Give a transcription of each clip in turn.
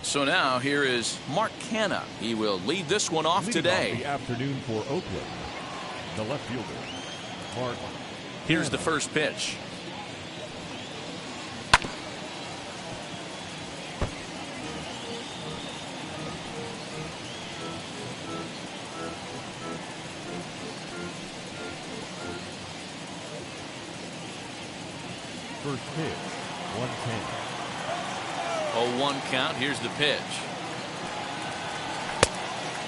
So now here is Mark Canha. He will lead this one off today. The afternoon for Oakland, the left fielder, Mark. Here's the first pitch. First pitch, 110. 0-1 count. Here's the pitch.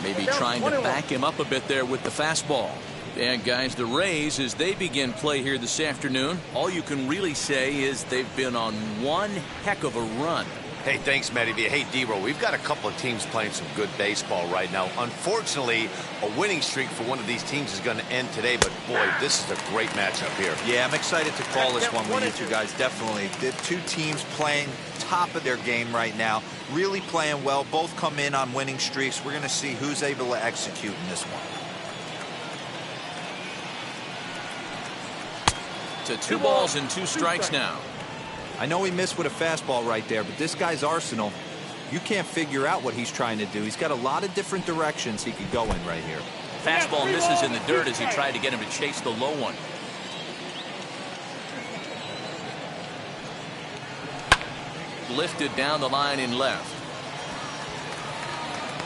Maybe trying to back him up a bit there with the fastball. And guys, the Rays, as they begin play here this afternoon, all you can really say is they've been on one heck of a run. Hey, thanks, Matty. Hey, D-Roll, we've got a couple of teams playing some good baseball right now. Unfortunately, a winning streak for one of these teams is going to end today, but boy, this is a great matchup here. Yeah, I'm excited to call this one with you two guys, definitely. The two teams playing top of their game right now, really playing well. Both come in on winning streaks. We're going to see who's able to execute in this one. To 2 balls and 2 strikes now. I know he missed with a fastball right there, but this guy's arsenal, you can't figure out what he's trying to do. He's got a lot of different directions he could go in right here. Fastball misses in the dirt as he tried to get him to chase the low one. Lifted down the line in left.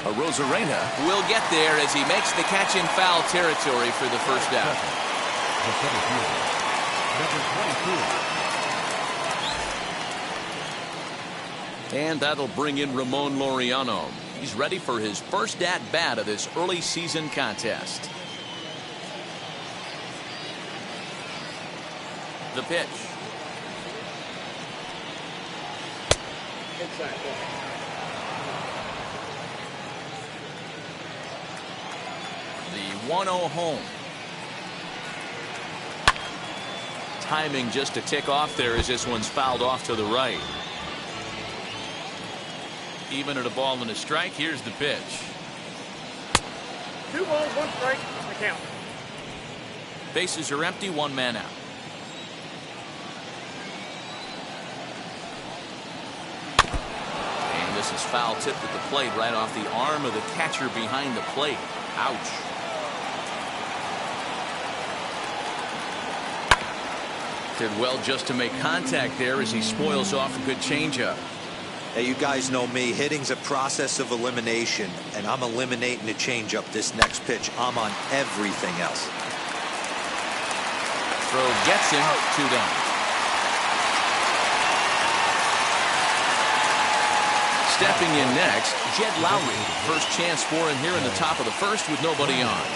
Arozarena will get there as he makes the catch in foul territory for the first out. The center fielder, number 22. And that'll bring in Ramon Laureano. He's ready for his first at-bat of this early season contest. The pitch. The 1-0 home. Timing just a tick off there as this one's fouled off to the right. Even at a ball and a strike, here's the pitch. 2 balls, 1 strike, the count. Bases are empty, 1 man out. And this is foul tipped at the plate right off the arm of the catcher behind the plate. Ouch. Did well just to make contact there as he spoils off a good changeup. Hey, you guys know me. Hitting's a process of elimination, and I'm eliminating the changeup this next pitch. I'm on everything else. Throw gets him, 2 down. Stepping in next, Jed Lowry. First chance for him here in the top of the first with nobody on.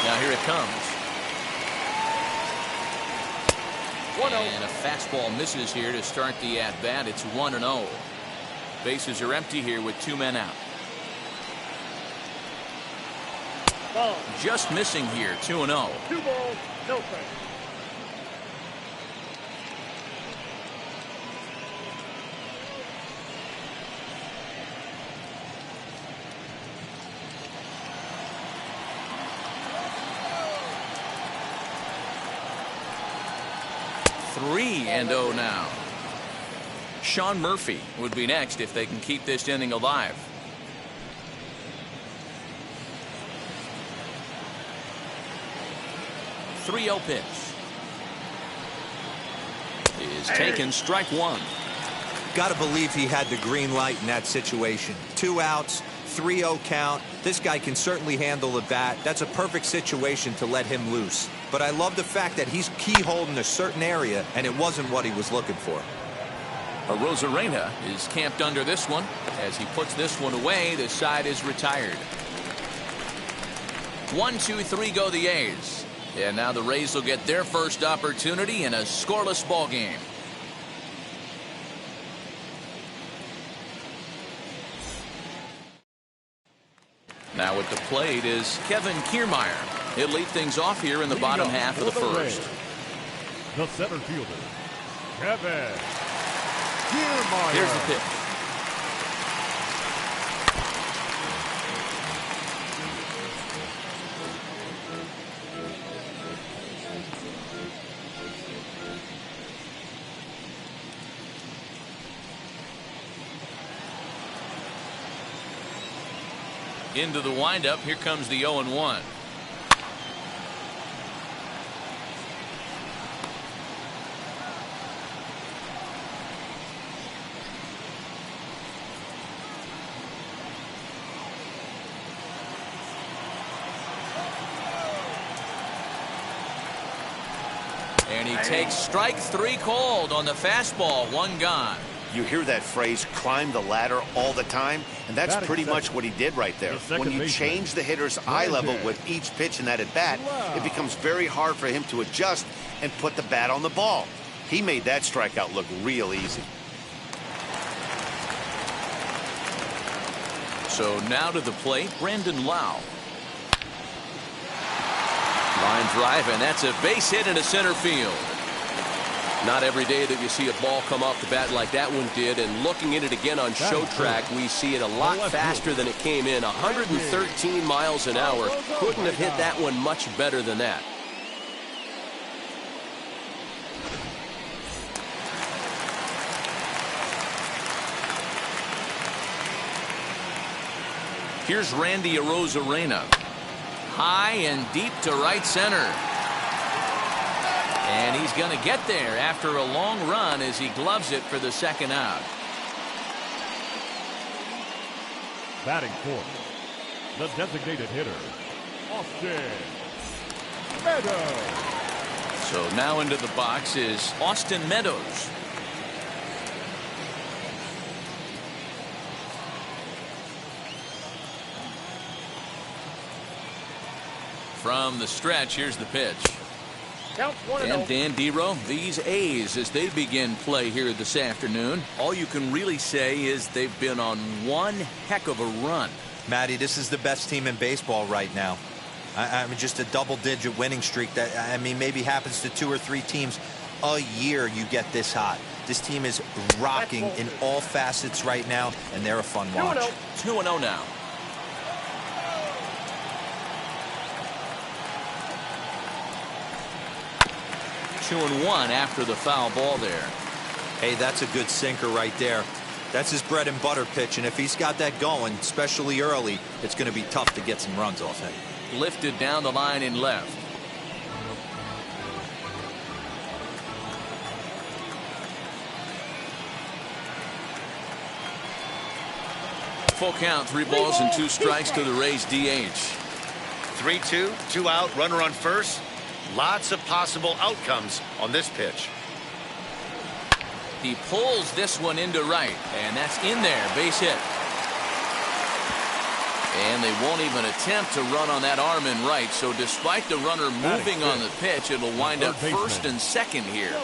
Now here it comes. And a fastball misses here to start the at-bat. It's 1-0. Bases are empty here with 2 men out. Ball. Just missing here, 2-0. 2 balls, no strikes. Three and 0 now. Sean Murphy would be next if they can keep this inning alive. .30 pitch is taken, strike 1. Got to believe he had the green light in that situation. 2 outs, 3-0 count. This guy can certainly handle the bat. That's a perfect situation to let him loose. But I love the fact that he's key-holding a certain area, and it wasn't what he was looking for. Arozarena is camped under this one. As he puts this one away, the side is retired. 1, 2, 3 go the A's. And now the Rays will get their first opportunity in a scoreless ball game. Now at the plate is Kevin Kiermaier. He'll lead things off here in the bottom half of the first. The center fielder, Kevin Kiermaier. Here's the pitch. Into the windup. Here comes the 0-1. And he takes strike 3 called on the fastball. 1 gone. You hear that phrase, climb the ladder, all the time, and that's pretty much what he did right there. When you change the hitter's eye level with each pitch in that at-bat, it becomes very hard for him to adjust and put the bat on the ball. He made that strikeout look real easy. So now to the plate, Brandon Lau. Line drive, and that's a base hit into center field. Not every day that you see a ball come off the bat like that one did, and looking at it again on show track, we see it a lot faster than it came in. 113 miles an hour. Couldn't have hit that one much better than that. Here's Randy Arozarena. High and deep to right center. And he's going to get there after a long run as he gloves it for the second out. Batting fourth, the designated hitter, Austin Meadows. So now into the box is Austin Meadows. From the stretch, here's the pitch. And Dan Dero, these A's, as they begin play here this afternoon, all you can really say is they've been on one heck of a run. Matty, this is the best team in baseball right now. I mean, just a double-digit winning streak that, I mean, maybe happens to 2 or 3 teams a year you get this hot. This team is rocking in all facets right now, and they're a fun watch. 2-0 now. Two and 1 after the foul ball there. Hey, that's a good sinker right there. That's his bread and butter pitch, and if he's got that going, especially early, it's going to be tough to get some runs off it. Lifted down the line in left. Full count, 3 balls and 2 strikes to the Rays DH. 3-2, 2 out, runner on first. Lots of possible outcomes on this pitch. He pulls this one into right, and that's in there, base hit. And they won't even attempt to run on that arm in right, so despite the runner moving on the pitch, it'll wind up first and second here.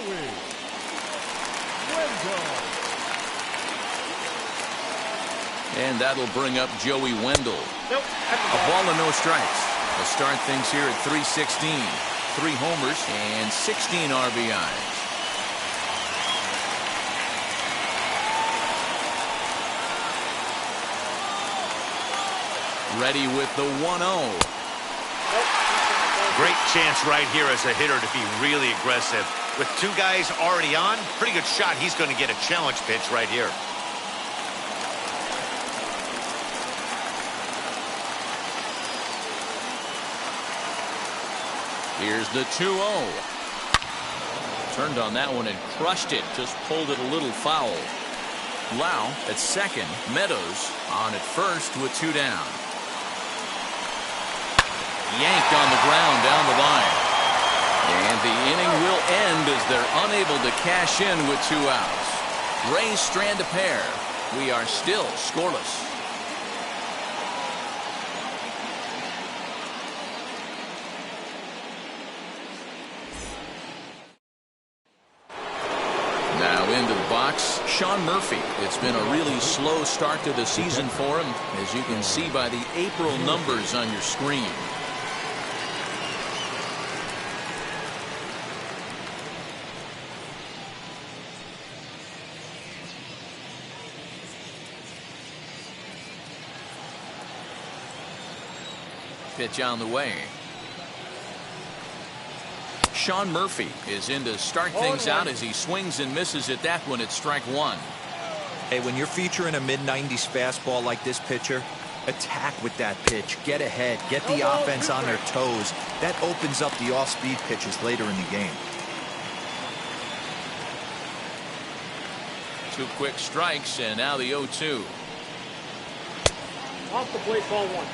And that'll bring up Joey Wendell. A ball and no strikes. They'll start things here at 316. 3 homers and 16 RBIs. Ready with the 1-0. Great chance right here as a hitter to be really aggressive. With 2 guys already on, pretty good shot. He's going to get a challenge pitch right here. Here's the 2-0. Turned on that one and crushed it. Just pulled it a little foul. Lau at second. Meadows on at first with 2 down. Yanked on the ground down the line. And the inning will end as they're unable to cash in with 2 outs. Rays strand a pair. We are still scoreless. Into the box, Sean Murphy. It's been a really slow start to the season for him, as you can see by the April numbers on your screen. Pitch on the way. Sean Murphy is in to start things out as he swings and misses at that one at strike 1. Hey, when you're featuring a mid-90s fastball like this pitcher, Attack with that pitch. Get ahead. Get the offense on their toes. That opens up the off-speed pitches later in the game. 2 quick strikes, and now the 0-2. Off the plate, ball 1.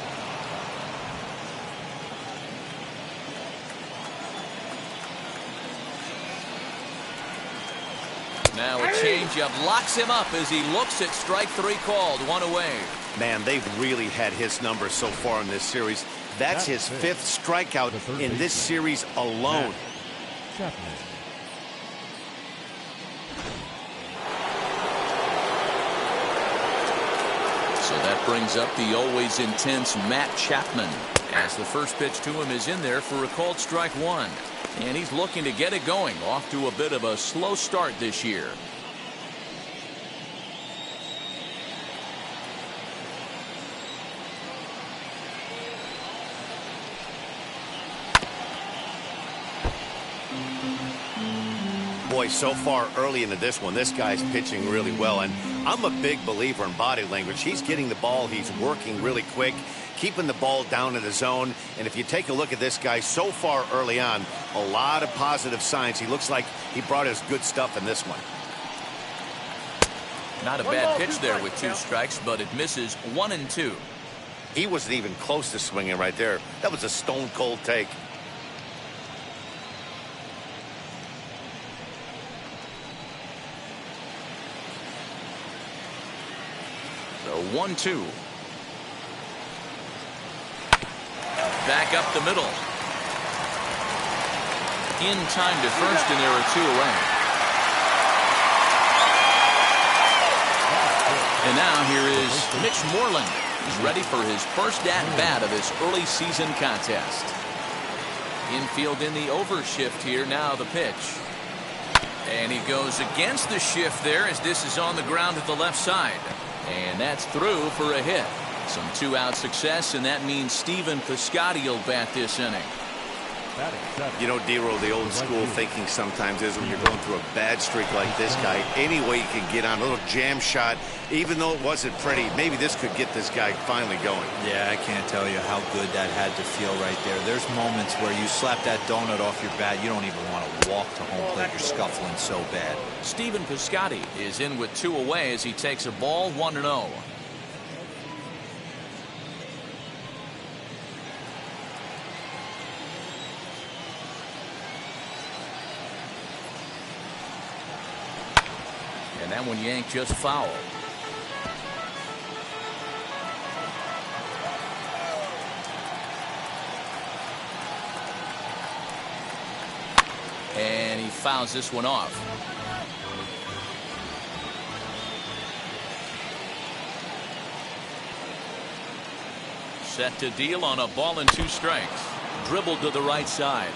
Now a changeup locks him up as he looks at strike 3 called. 1 away. Man, they've really had his number so far in this series. That's his 5th strikeout in this series alone. So that brings up the always intense Matt Chapman, as the first pitch to him is in there for a called strike 1. And he's looking to get it going, off to a bit of a slow start this year. Boy, so far early into this one, this guy's pitching really well, and I'm a big believer in body language. He's getting the ball, he's working really quick, keeping the ball down in the zone, and if you take a look at this guy so far early on, a lot of positive signs. He looks like he brought his good stuff in this one. Not a bad pitch there with 2 strikes, but it misses 1 and 2. He wasn't even close to swinging right there. That was a stone-cold take. So 1-2. Back up the middle. In time to first, and there are 2 away. And now here is Mitch Moreland. He's ready for his first at-bat of this early season contest. Infield in the overshift here. Now the pitch. And he goes against the shift there as this is on the ground at the left side. And that's through for a hit. Some 2-out success, and that means Stephen Piscotty will bat this inning. You know, D-Roll, the old school thinking sometimes is when you're going through a bad streak like this guy, any way you can get on a little jam shot, even though it wasn't pretty, maybe this could get this guy finally going. Yeah, I can't tell you how good that had to feel right there. There's moments where you slap that donut off your bat, you don't even want to walk to home plate. You're scuffling so bad. Stephen Piscotty is in with 2 away as he takes a ball 1-0. And that one yanked just foul. And he fouls this one off. Set to deal on a ball and 2 strikes. Dribbled to the right side.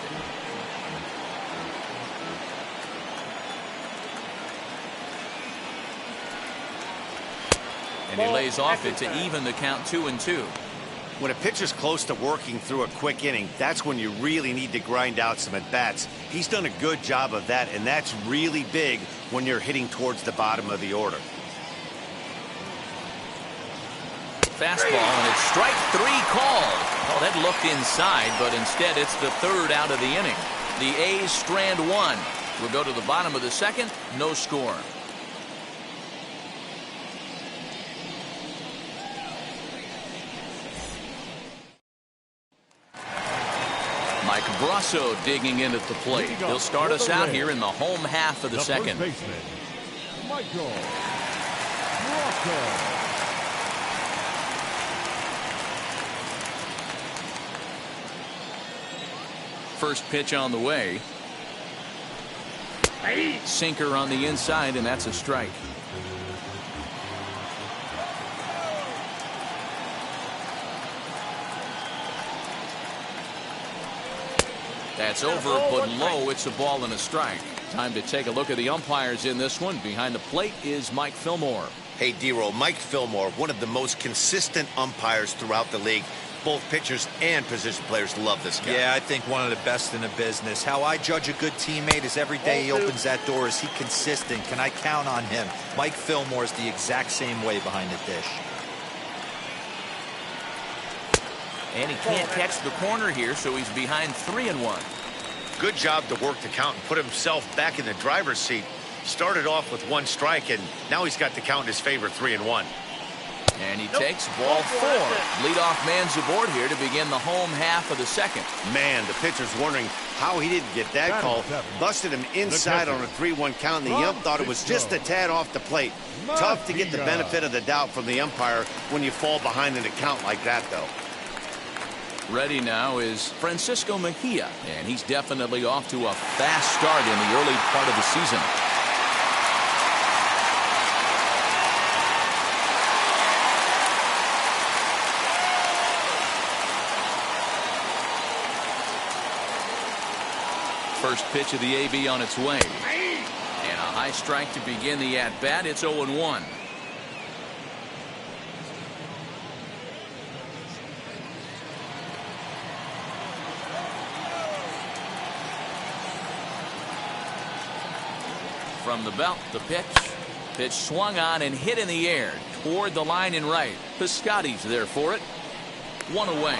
And he lays off it to even the count 2-2. When a pitcher's close to working through a quick inning, that's when you really need to grind out some at-bats. He's done a good job of that, and that's really big when you're hitting towards the bottom of the order. Fastball, and it's strike 3 called. Oh, that looked inside, but instead it's the 3rd out of the inning. The A's strand 1. We'll go to the bottom of the 2nd. No score. Mike Brasso digging in at the plate. He'll start us out here in the home half of the 2nd. Michael Brasso. First pitch on the way. Sinker on the inside, and that's a strike. That's over, but low. It's a ball and a strike. Time to take a look at the umpires in this one. Behind the plate is Mike Fillmore. Hey, D-Roll, Mike Fillmore, one of the most consistent umpires throughout the league. Both pitchers and position players love this guy. Yeah, I think one of the best in the business. How I judge a good teammate is every day he opens that door. Is he consistent? Can I count on him? Mike Fillmore is the exact same way behind the dish. And he can't catch the corner here, so he's behind 3-1. Good job to work the count and put himself back in the driver's seat. Started off with 1 strike, and now he's got the count in his favor, 3-1. And he takes ball 4. Leadoff man's aboard here to begin the home half of the second. Man, the pitcher's wondering how he didn't get that call. Busted him inside on a 3-1 count, and the ump thought it was just a tad off the plate. Tough to get the benefit of the doubt from the umpire when you fall behind in a count like that, though. Ready now is Francisco Mejia, and he's definitely off to a fast start in the early part of the season. First pitch of the AB on its way. And a high strike to begin the at-bat. It's 0-1. From the belt, the pitch. Pitch swung on and hit in the air toward the line and right. Piscotty's there for it. 1 away.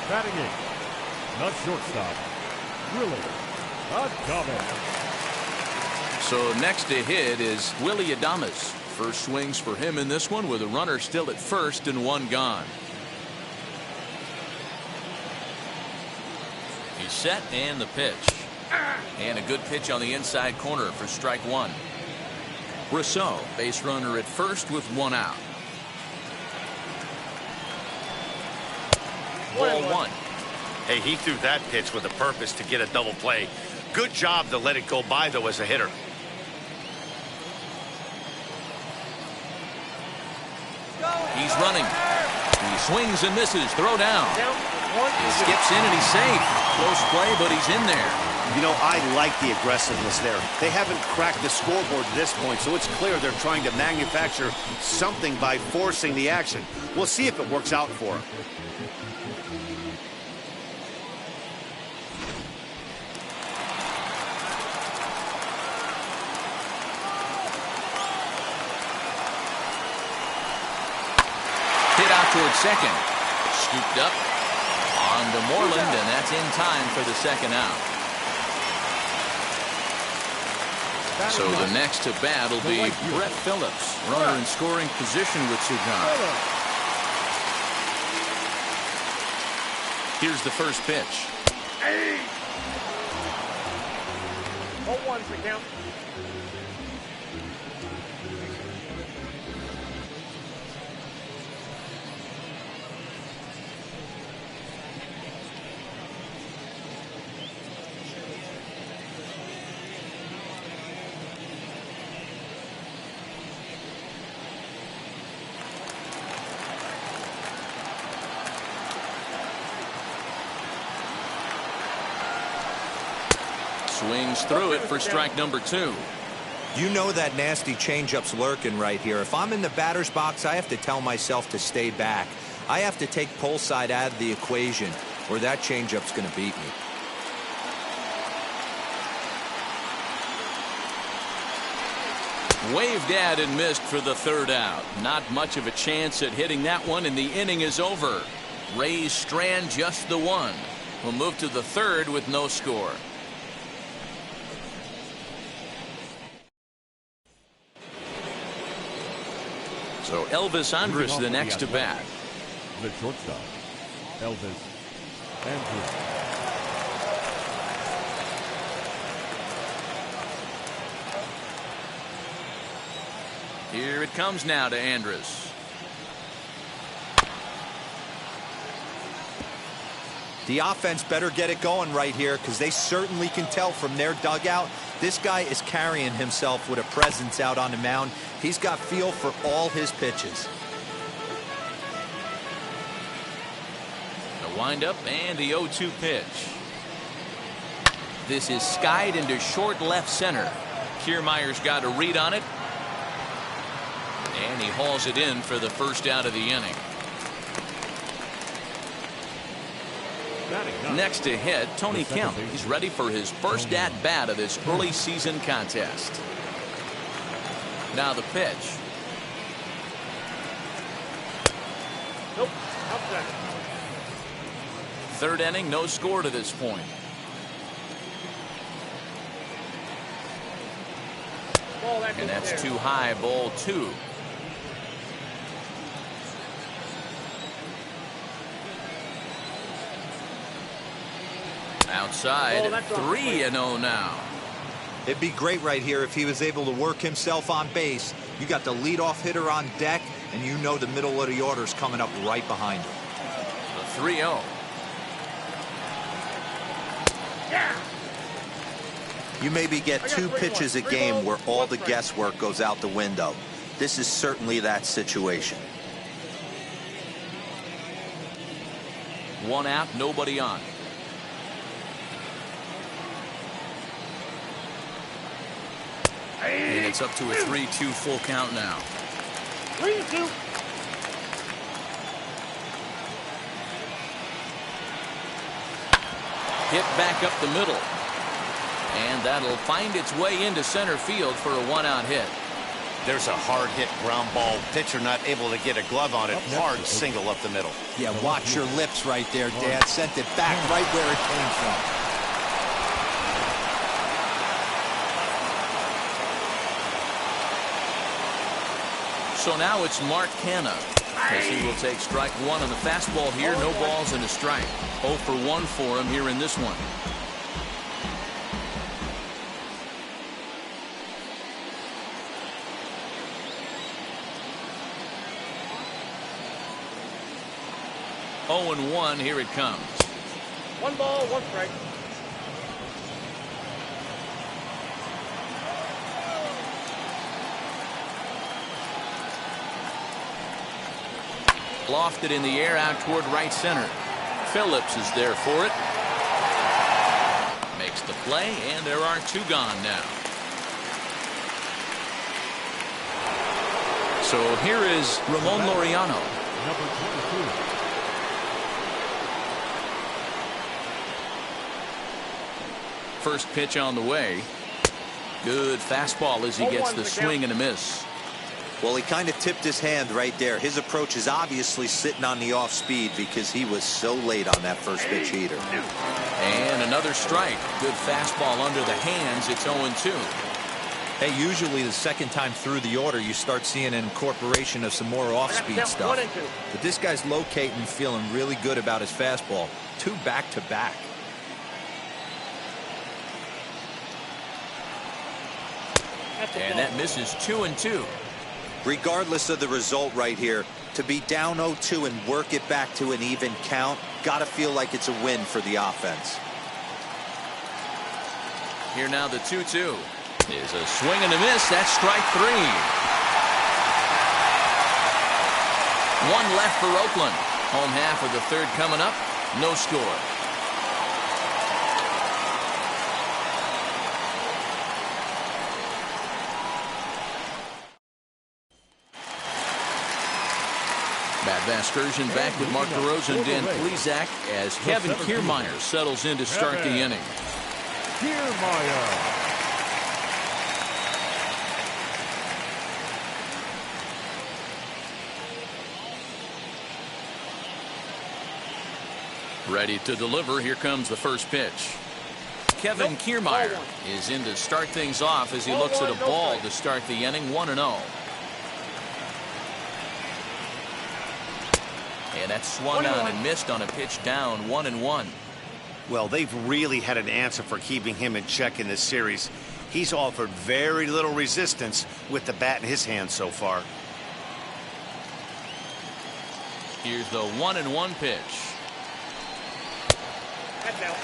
Batting in, the shortstop, Willie Adames. So next to hit is Willie Adames. First swings for him in this one with a runner still at first and 1 gone. He's set and the pitch. And a good pitch on the inside corner for strike 1. Rousseau, base runner at first with 1 out. Ball 1. Hey, he threw that pitch with a purpose to get a double play. Good job to let it go by, though, as a hitter. He's running. He swings and misses. Throw down. He skips in and he's safe. Close play, but he's in there. You know, I like the aggressiveness there. They haven't cracked the scoreboard at this point, so it's clear they're trying to manufacture something by forcing the action. We'll see if it works out for them. Towards second. Scooped up on to Moreland, and that's in time for the second out. So the next to bat will be Brett Phillips, runner in scoring position with 2 gone. Here's the first pitch. 0-1's the count. Swings through it for strike number 2. You know that nasty changeup's lurking right here. If I'm in the batter's box, I have to tell myself to stay back. I have to take pull side out of the equation, or that changeup's going to beat me. Waved at and missed for the 3rd out. Not much of a chance at hitting that one, and the inning is over. Rays strand just the 1. We'll move to the 3rd with no score. So Elvis Andrus the next to bat. The shortstop, Elvis Andrus. Here it comes now to Andrus. The offense better get it going right here, because they certainly can tell from their dugout this guy is carrying himself with a presence out on the mound. He's got feel for all his pitches. The windup and the 0-2 pitch. This is skied into short left center. Kiermaier's got a read on it. And he hauls it in for the first out of the inning. Next to hit, Tony Kemp. He's ready for his first at-bat of this early season contest. Now the pitch. Nope. Outside. Third inning, no score to this point. And that's too high, ball 2. Outside, 3-0 now. It'd be great right here if he was able to work himself on base. You got the leadoff hitter on deck, and you know the middle of the order's coming up right behind him. The 3-0. You maybe get 2 pitches a game where all the guesswork goes out the window. This is certainly that situation. 1 out, nobody on. And it's up to a 3-2 full count now. 3-2. Hit back up the middle. And that'll find its way into center field for a 1-out hit. There's a hard hit ground ball. Pitcher not able to get a glove on it. Hard single up the middle. Yeah, watch your lips right there, Dad. Sent it back right where it came from. So now it's Mark Canha, as he will take strike 1 on the fastball here. No balls and a strike. 0 for 1 for him here in this one. Oh and 1, here it comes. 1 ball, 1 strike. Lofted in the air out toward right center. Phillips is there for it. Makes the play, and there are 2 gone now. So here is Ramon Laureano. Number 22. First pitch on the way. Good fastball as he gets the swing and a miss. Well, he kind of tipped his hand right there. His approach is obviously sitting on the off speed because he was so late on that first pitch heater. And another strike. Good fastball under the hands. It's 0-2. Hey, usually the second time through the order you start seeing an incorporation of some more off-speed stuff. But this guy's locating, feeling really good about his fastball. 2 back-to-back. And that misses 2-2. Regardless of the result right here, to be down 0-2 and work it back to an even count, gotta feel like it's a win for the offense. Here now the 2-2 is a swing and a miss. That's strike 3. 1 left for Oakland. Home half of the 3rd coming up. No score. Matt Vasgersian back with Mark DeRosa and Dan Plesac as Kevin Kiermaier settles in to start the inning. Kiermaier. Ready to deliver. Here comes the first pitch. Kevin Kiermaier is in to start things off as he looks at a ball to start the inning. 1-0. And that's swung on and missed on a pitch down. 1-1. Well, they've really had an answer for keeping him in check in this series. He's offered very little resistance with the bat in his hand so far. Here's the 1-1 pitch. That's out.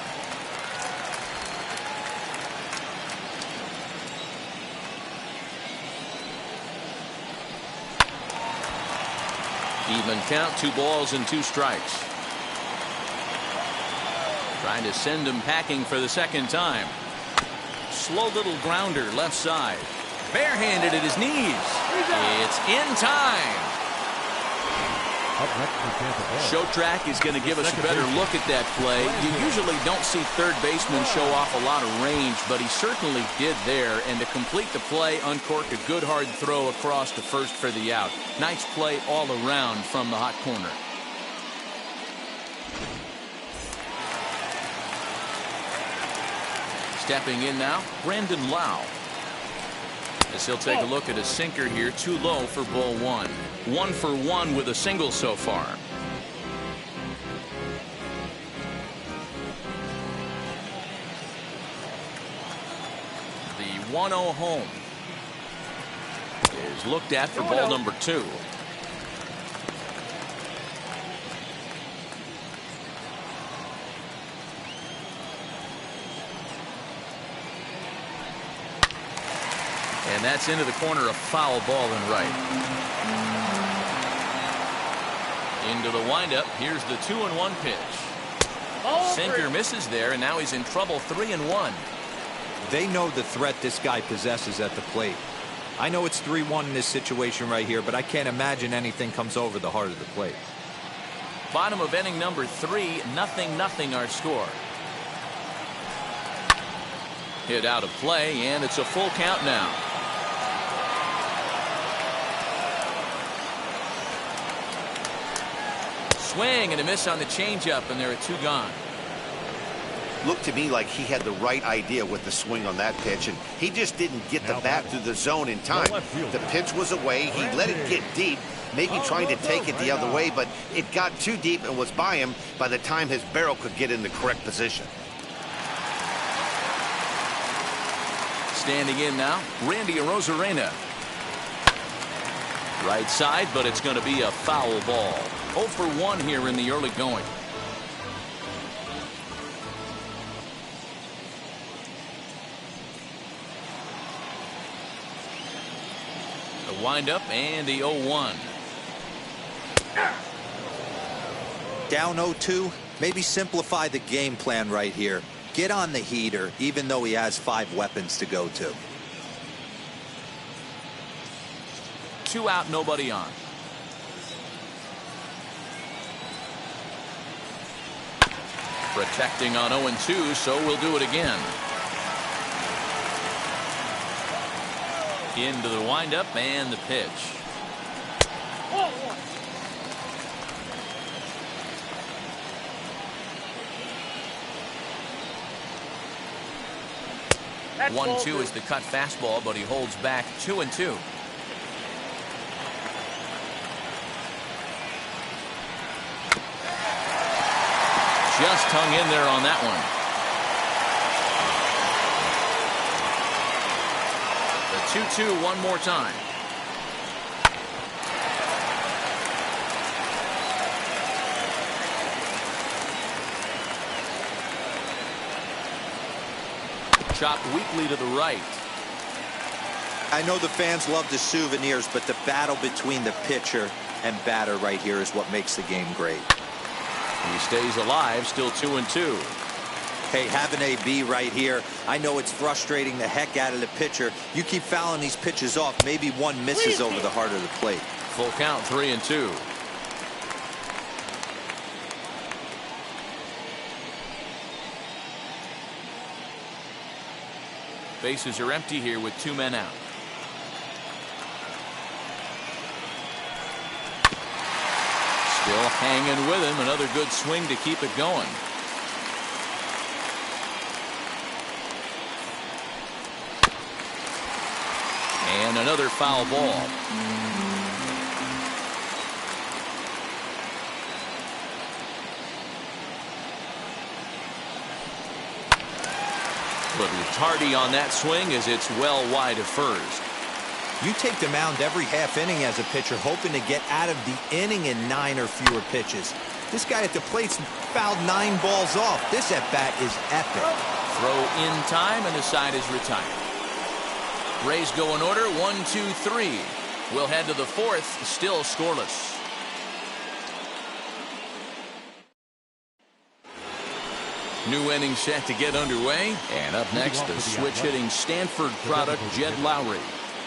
Even count. 2 balls and 2 strikes. Trying to send him packing for the second time. Slow little grounder left side. Barehanded at his knees. It's in time. Up next for Tampa Bay. Show Track is going to give us a better look at that play. You usually don't see third baseman show off a lot of range, but he certainly did there. And to complete the play, uncorked a good hard throw across to first for the out. Nice play all around from the hot corner. Stepping in now, Brandon Lau. As he'll take a look at a sinker here, too low for ball one. 1 for 1 with a single so far. The 1-0 home is looked at for ball number 2. And that's into the corner, a foul ball and right. Into the windup. Here's the 2-1 pitch. Sinker misses there, and now he's in trouble. 3-1. They know the threat this guy possesses at the plate. I know it's 3-1 in this situation right here, but I can't imagine anything comes over the heart of the plate. Bottom of inning number 3, 0-0 our score. Hit out of play, and it's a full count now. Swing and a miss on the changeup, and there are 2 gone. Looked to me like he had the right idea with the swing on that pitch, and he just didn't get the bat through the zone in time. The pitch was away. He let it get deep, maybe trying to take it the other way, but it got too deep and was by him by the time his barrel could get in the correct position. Standing in now, Randy Arozarena. Right side, but it's going to be a foul ball. 0 for 1 here in the early going. The windup and the 0-1. Down 0-2, maybe simplify the game plan right here. Get on the heater, even though he has 5 weapons to go to. 2 out, nobody on. Protecting on 0-2, so we'll do it again. Into the windup and the pitch. That's 1-2 is the cut fastball, but he holds back 2-2. Just hung in there on that one. The 2-2 one more time. Chopped weakly to the right. I know the fans love the souvenirs, but the battle between the pitcher and batter right here is what makes the game great. He stays alive, still 2-2. Hey, have an AB right here. I know it's frustrating the heck out of the pitcher. You keep fouling these pitches off, maybe one misses over the heart of the plate. Full count, 3-2. Bases are empty here with 2 men out. Still hanging with him. Another good swing to keep it going. And another foul ball. But Tardy on that swing as it's well wide of first. You take the mound every half inning as a pitcher, hoping to get out of the inning in 9 or fewer pitches. This guy at the plate's fouled 9 balls off. This at-bat is epic. Throw in time, and the side is retired. Rays go in order, 1, 2, 3. We'll head to the 4th, still scoreless. New inning set to get underway. And up next, the switch-hitting Stanford product, Jed Lowry.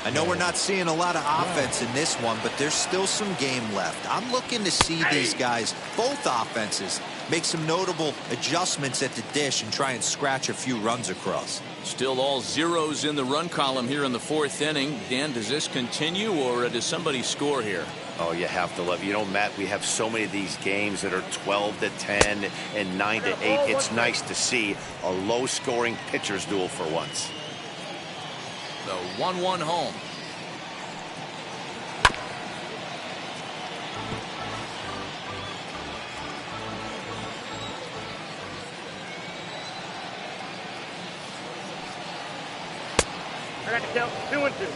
I know we're not seeing a lot of offense in this one, but there's still some game left. I'm looking to see these guys, both offenses, make some notable adjustments at the dish and try and scratch a few runs across. Still all zeros in the run column here in the fourth inning. Dan, does this continue, or does somebody score here? Oh, you have to love it. You know, Matt, we have so many of these games that are 12-10 and 9-8. It's nice to see a low-scoring pitcher's duel for once. The 1-1 home. I got to count 2-2.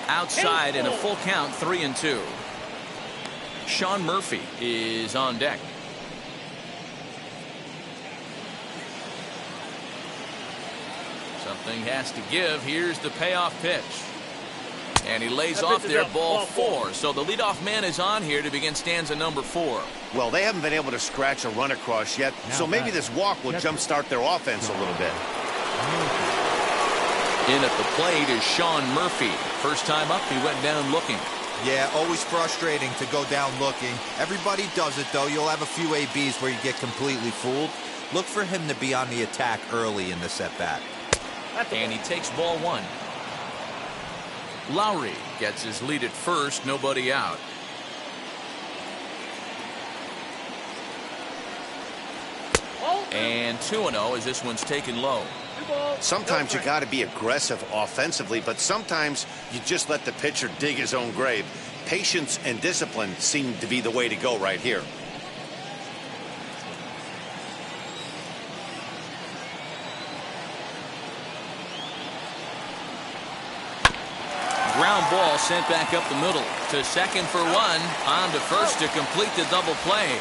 Outside and a full count, 3-2. Sean Murphy is on deck. Something has to give. Here's the payoff pitch. And he lays off there, ball 4. So the leadoff man is on here to begin stanza number 4. Well, they haven't been able to scratch a run across yet, so maybe this walk will jumpstart their offense a little bit. In at the plate is Sean Murphy. First time up, he went down looking. Yeah, always frustrating to go down looking. Everybody does it, though. You'll have a few ABs where you get completely fooled. Look for him to be on the attack early in this at-bat. And he takes ball 1. Lowry gets his lead at first, nobody out. And 2-0 as this one's taken low. Sometimes you got to be aggressive offensively, but sometimes you just let the pitcher dig his own grave. Patience and discipline seem to be the way to go right here. Ground ball sent back up the middle to second for 1. On to first to complete the double play.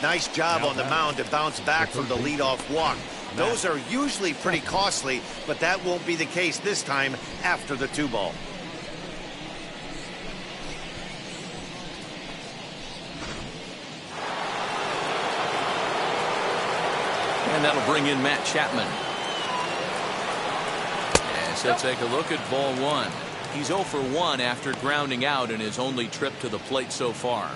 Nice job on the mound to bounce back from the leadoff walk. Those are usually pretty costly, but that won't be the case this time after the 2-ball. And that'll bring in Matt Chapman. And so take a look at ball 1. He's 0 for 1 after grounding out in his only trip to the plate so far.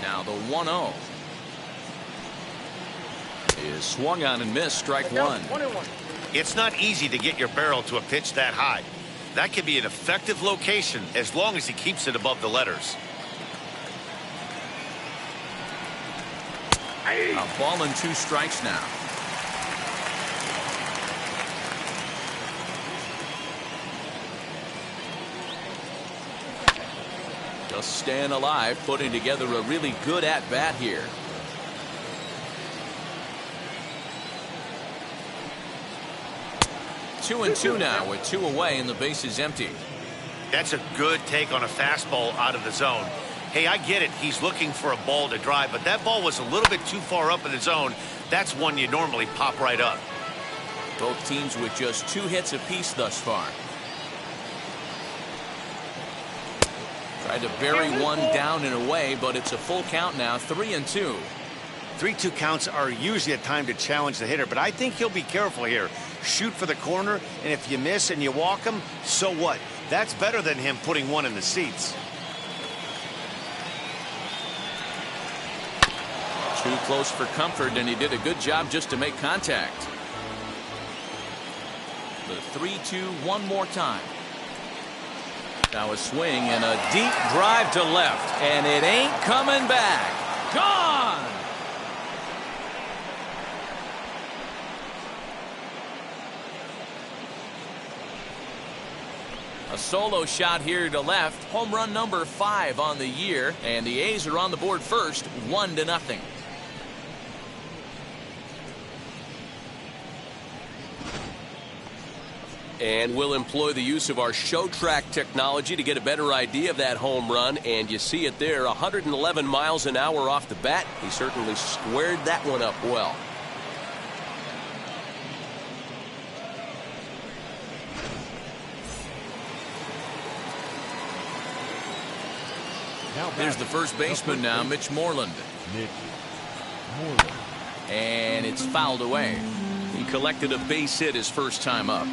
Now the 1-0 is swung on and missed, strike 1. It's not easy to get your barrel to a pitch that high. That can be an effective location as long as he keeps it above the letters. A ball and 2 strikes now. Just staying alive, putting together a really good at-bat here. Two and 2 now with 2 away and the base is empty. That's a good take on a fastball out of the zone. Hey, I get it. He's looking for a ball to drive, but that ball was a little bit too far up in the zone. That's one you normally pop right up. Both teams with just 2 hits apiece thus far. Tried to bury one down and away, but it's a full count now, 3 and 2. 3-2 counts are usually a time to challenge the hitter, but I think he'll be careful here. Shoot for the corner, and if you miss and you walk him, so what? That's better than him putting one in the seats. Too close for comfort, and he did a good job just to make contact. The 3-2 one more time. Now a swing and a deep drive to left, and it ain't coming back. Gone! A solo shot here to left. Home run number 5 on the year, and the A's are on the board first, 1-0. And we'll employ the use of our show track technology to get a better idea of that home run. And you see it there, 111 miles an hour off the bat. He certainly squared that one up well. Here's the first baseman now, Mitch Moreland. And it's fouled away. He collected a base hit his first time up.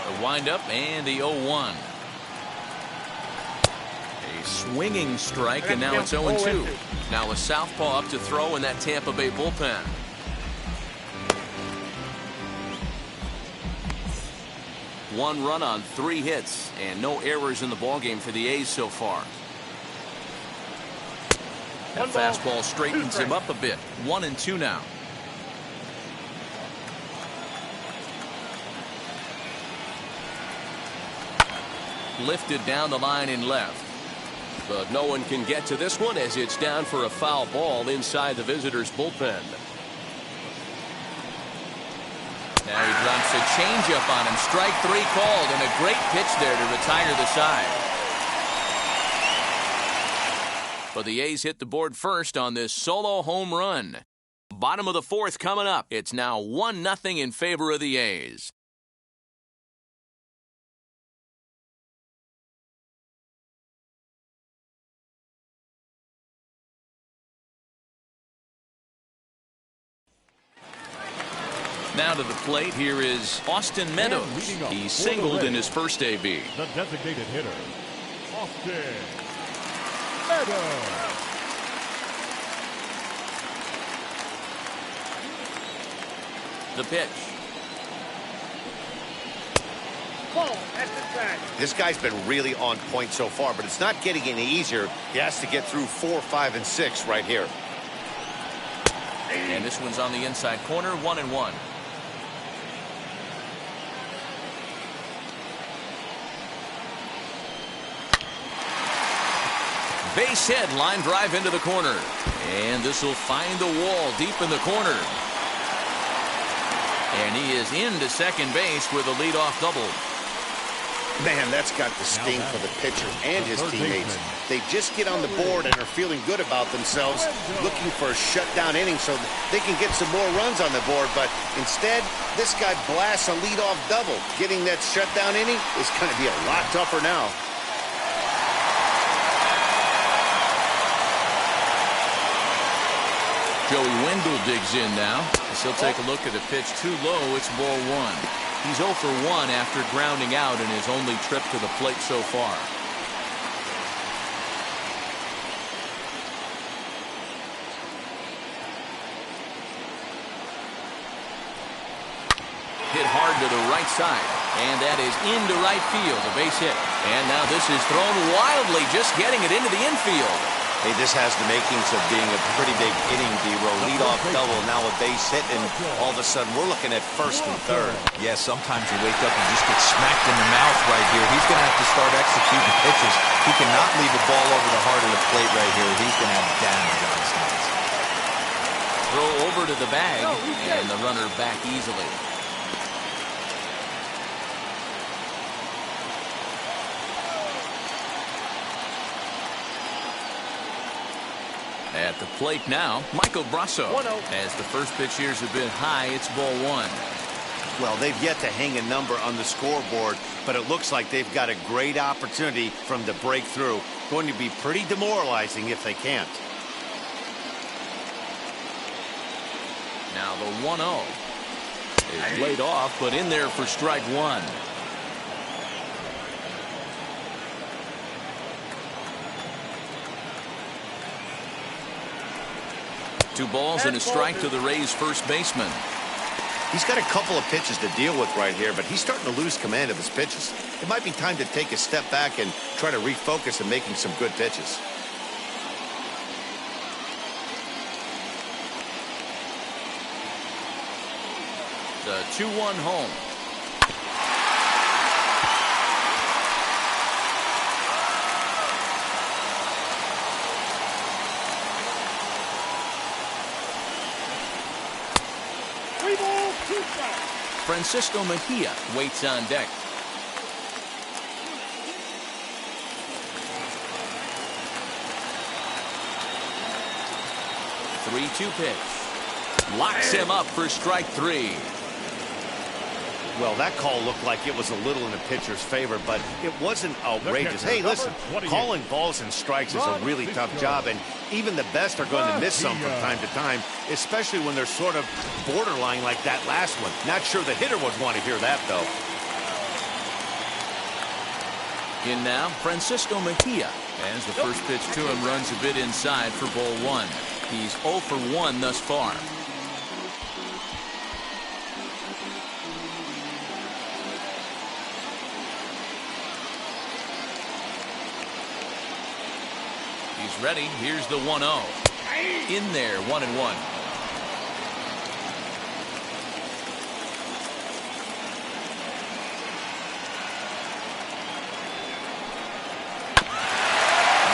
The windup and the 0-1. A swinging strike, and now it's 0-2. Now a southpaw up to throw in that Tampa Bay bullpen. One run on 3 hits and no errors in the ballgame for the A's so far. That fastball straightens him up a bit. 1-2 now. Lifted down the line in left. But no one can get to this one as it's down for a foul ball inside the visitors' bullpen. Now he drops a changeup on him. Strike 3 called, and a great pitch there to retire the side. But the A's hit the board first on this solo home run. Bottom of the 4th coming up. It's now 1-0 in favor of the A's. Now to the plate, here is Austin Meadows. He singled in his first AB. The designated hitter, Austin Meadows. The pitch. This guy's been really on point so far, but it's not getting any easier. He has to get through 4, 5, and 6 right here. And this one's on the inside corner, 1-1. Base hit, line drive into the corner. And this will find the wall deep in the corner. And he is into second base with a leadoff double. Man, that's got the sting for the pitcher and his teammates. They just get on the board and are feeling good about themselves, looking for a shutdown inning so they can get some more runs on the board. But instead, this guy blasts a leadoff double. Getting that shutdown inning is going to be a lot tougher now. Joey Wendell digs in now. He'll take a look at the pitch too low. It's ball 1. He's 0 for 1 after grounding out in his only trip to the plate so far. Hit hard to the right side, and that is into right field, a base hit. And now this is thrown wildly, just getting it into the infield. Hey, this has the makings of being a pretty big inning, D-Row. Leadoff double, now a base hit, and all of a sudden we're looking at first and third. Yeah, sometimes you wake up and just get smacked in the mouth right here. He's going to have to start executing pitches. He cannot leave a ball over the heart of the plate right here. He's going to have damage on his hands. Throw over to the bag, and the runner back easily. At the plate now, Michael Brasso. As the first pitch here is a bit high, it's ball 1. Well, they've yet to hang a number on the scoreboard, but it looks like they've got a great opportunity from the breakthrough. Going to be pretty demoralizing if they can't. Now the 1-0 is laid off, but in there for strike 1. 2 balls and a strike to the Rays' first baseman. He's got a couple of pitches to deal with right here, but he's starting to lose command of his pitches. It might be time to take a step back and try to refocus on making some good pitches. The 2-1 home. Francisco Mejia waits on deck. 3-2 pitch. Locks him up for strike 3. Well, that call looked like it was a little in the pitcher's favor, but it wasn't outrageous. Hey, listen, calling balls and strikes is a really tough job, and even the best are going to miss some from time to time, especially when they're sort of borderline like that last one. Not sure the hitter would want to hear that, though. In now, Francisco Mejia. As the first pitch to him runs a bit inside for ball 1. He's 0 for 1 thus far. He's ready. Here's the 1-0. In there, 1-1.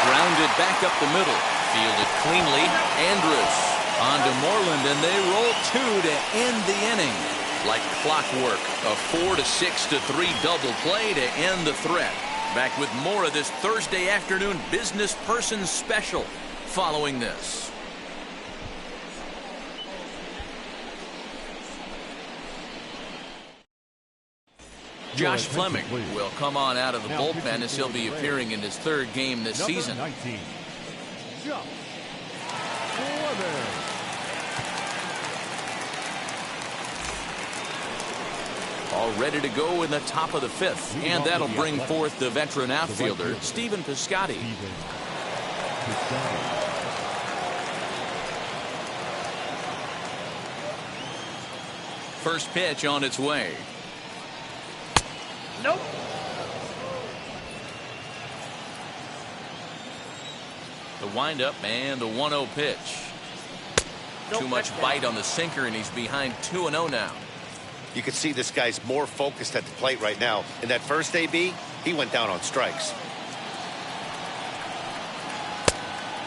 Grounded back up the middle. Fielded cleanly. Andrus on to Moreland, and they roll 2 to end the inning. Like clockwork, a 4-6-3 double play to end the threat. Back with more of this Thursday afternoon business person special following this. Josh Fleming will come on out of the bullpen as he'll be appearing in his 3rd game this season. 19. All ready to go in the top of the 5th, and that'll bring forth the veteran outfielder, Stephen Piscotty. First pitch on its way. Nope. The windup and the 1-0 pitch. Too much bite on the sinker, and he's behind 2-0 now. You can see this guy's more focused at the plate right now. In that first AB, he went down on strikes.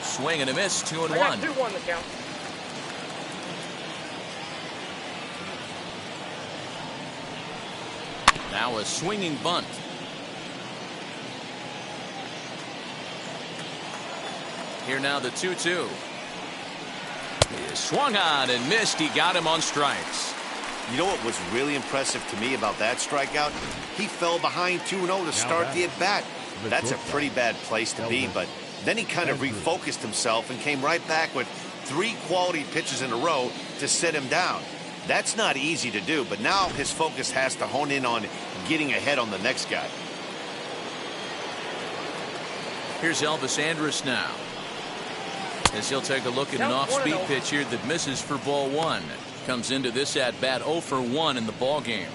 Swing and a miss, 2-1. I got 2-1 the count. Now a swinging bunt. Here now the 2-2. He swung on and missed. He got him on strikes. You know what was really impressive to me about that strikeout? He fell behind 2-0 to start the at-bat. That's a pretty bad place to be, but then he kind of refocused himself and came right back with 3 quality pitches in a row to sit him down. That's not easy to do, but now his focus has to hone in on getting ahead on the next guy. Here's Elvis Andrus now, as he'll take a look at an off-speed pitch here that misses for ball 1. Comes into this at-bat 0 for 1 in the ball game.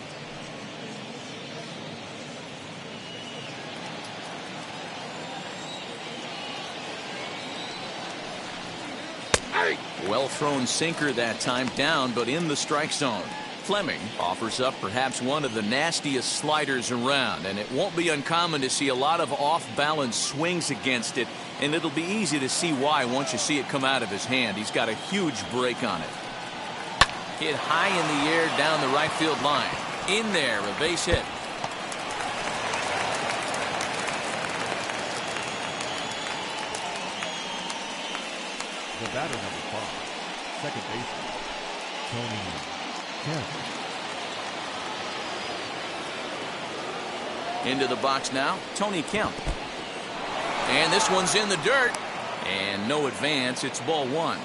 Well thrown sinker that time, down but in the strike zone. Fleming offers up perhaps one of the nastiest sliders around, and it won't be uncommon to see a lot of off-balance swings against it, and it'll be easy to see why once you see it come out of his hand. He's got a huge break on it. Hit high in the air down the right field line. In there, a base hit. The batter number 5, second baseman, Tony Kemp. Into the box now, Tony Kemp. And this one's in the dirt. And no advance, it's ball 1.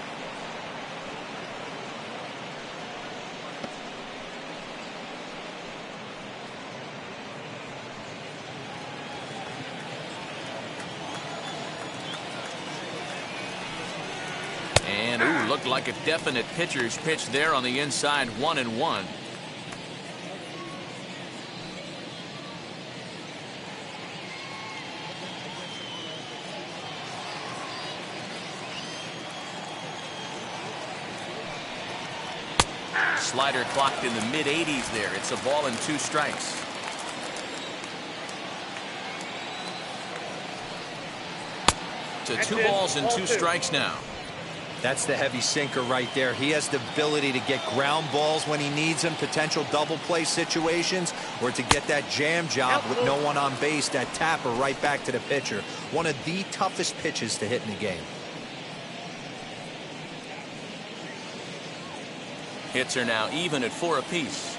And ooh, looked like a definite pitcher's pitch there on the inside, 1-1. Slider clocked in the mid-80s there. It's a ball and 2 strikes. To 2 balls and 2 strikes now. That's the heavy sinker right there. He has the ability to get ground balls when he needs them, potential double play situations, or to get that jam job with no one on base, that tapper right back to the pitcher. One of the toughest pitches to hit in the game. Hits are now even at 4 apiece.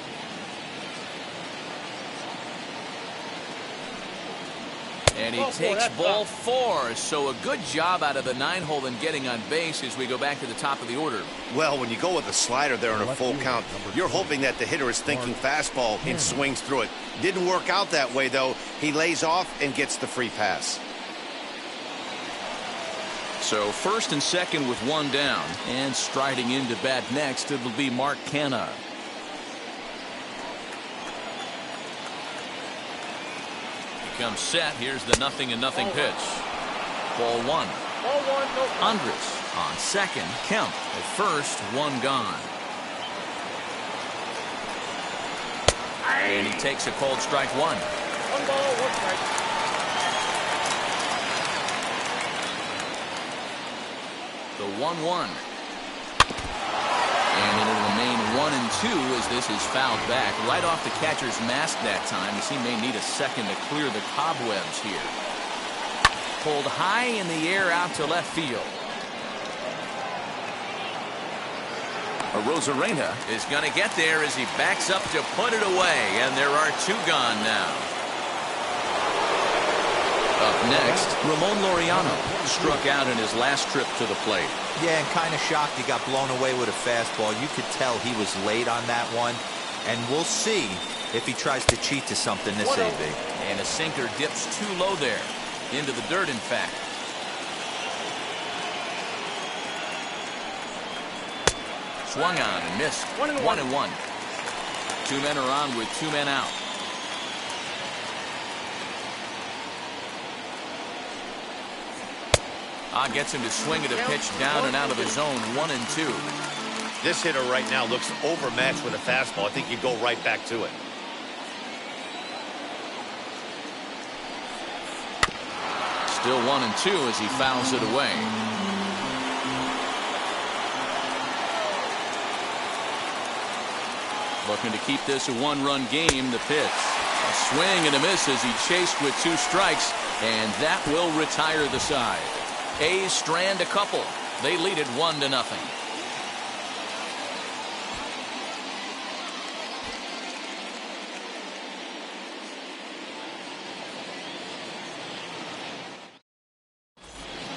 And he takes ball 4. So a good job out of the 9-hole in getting on base as we go back to the top of the order. Well, when you go with a slider there in a full count, you're hoping that the hitter is thinking fastball and swings through it. Didn't work out that way, though. He lays off and gets the free pass. So first and second with 1 down. And striding into bat next, it'll be Mark Canha. Comes set. Here's the 0-0 pitch. Ball 1. Andres on second. Kemp at first. 1 gone. And he takes a cold strike 1. 1 ball, 1 strike. The 1-1. And it'll remain 1-2 as this is fouled back right off the catcher's mask that time, as he may need a second to clear the cobwebs here. Pulled high in the air out to left field. Arozarena is going to get there as he backs up to put it away, and there are 2 gone now. Up next, Ramon Laureano struck out in his last trip to the plate. Yeah, and kind of shocked he got blown away with a fastball. You could tell he was late on that one, and we'll see if he tries to cheat to something this AB. And a sinker dips too low there, into the dirt in fact. Swung on and missed. 1-1. 2 men are on with 2 men out. Gets him to swing at a pitch down and out of the zone. 1-2. This hitter right now looks overmatched with a fastball. I think you go right back to it. Still 1-2 as he fouls it away. Looking to keep this a 1-run game. The pitch. A swing and a miss as he chased with 2 strikes, and that will retire the side. A's strand a couple. They lead it 1-0.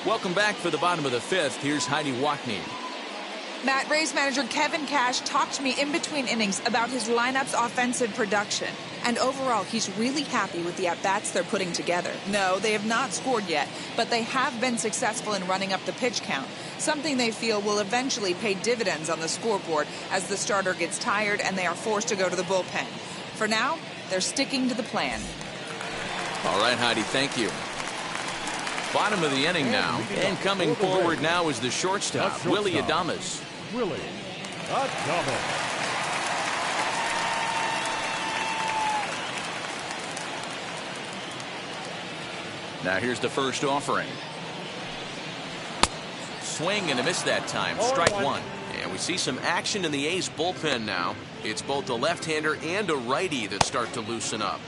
Welcome back for the bottom of the 5th. Here's Heidi Watney. Matt, Rays manager Kevin Cash talked to me in between innings about his lineup's offensive production. And overall, he's really happy with the at-bats they're putting together. No, they have not scored yet, but they have been successful in running up the pitch count, something they feel will eventually pay dividends on the scoreboard as the starter gets tired and they are forced to go to the bullpen. For now, they're sticking to the plan. All right, Heidi, thank you. Bottom of the inning now, and coming forward now is the shortstop, Willie Adames. Willie Adames. Now here's the first offering. Swing and a miss that time. Strike 1. And we see some action in the A's bullpen now. It's both a left-hander and a righty that start to loosen up.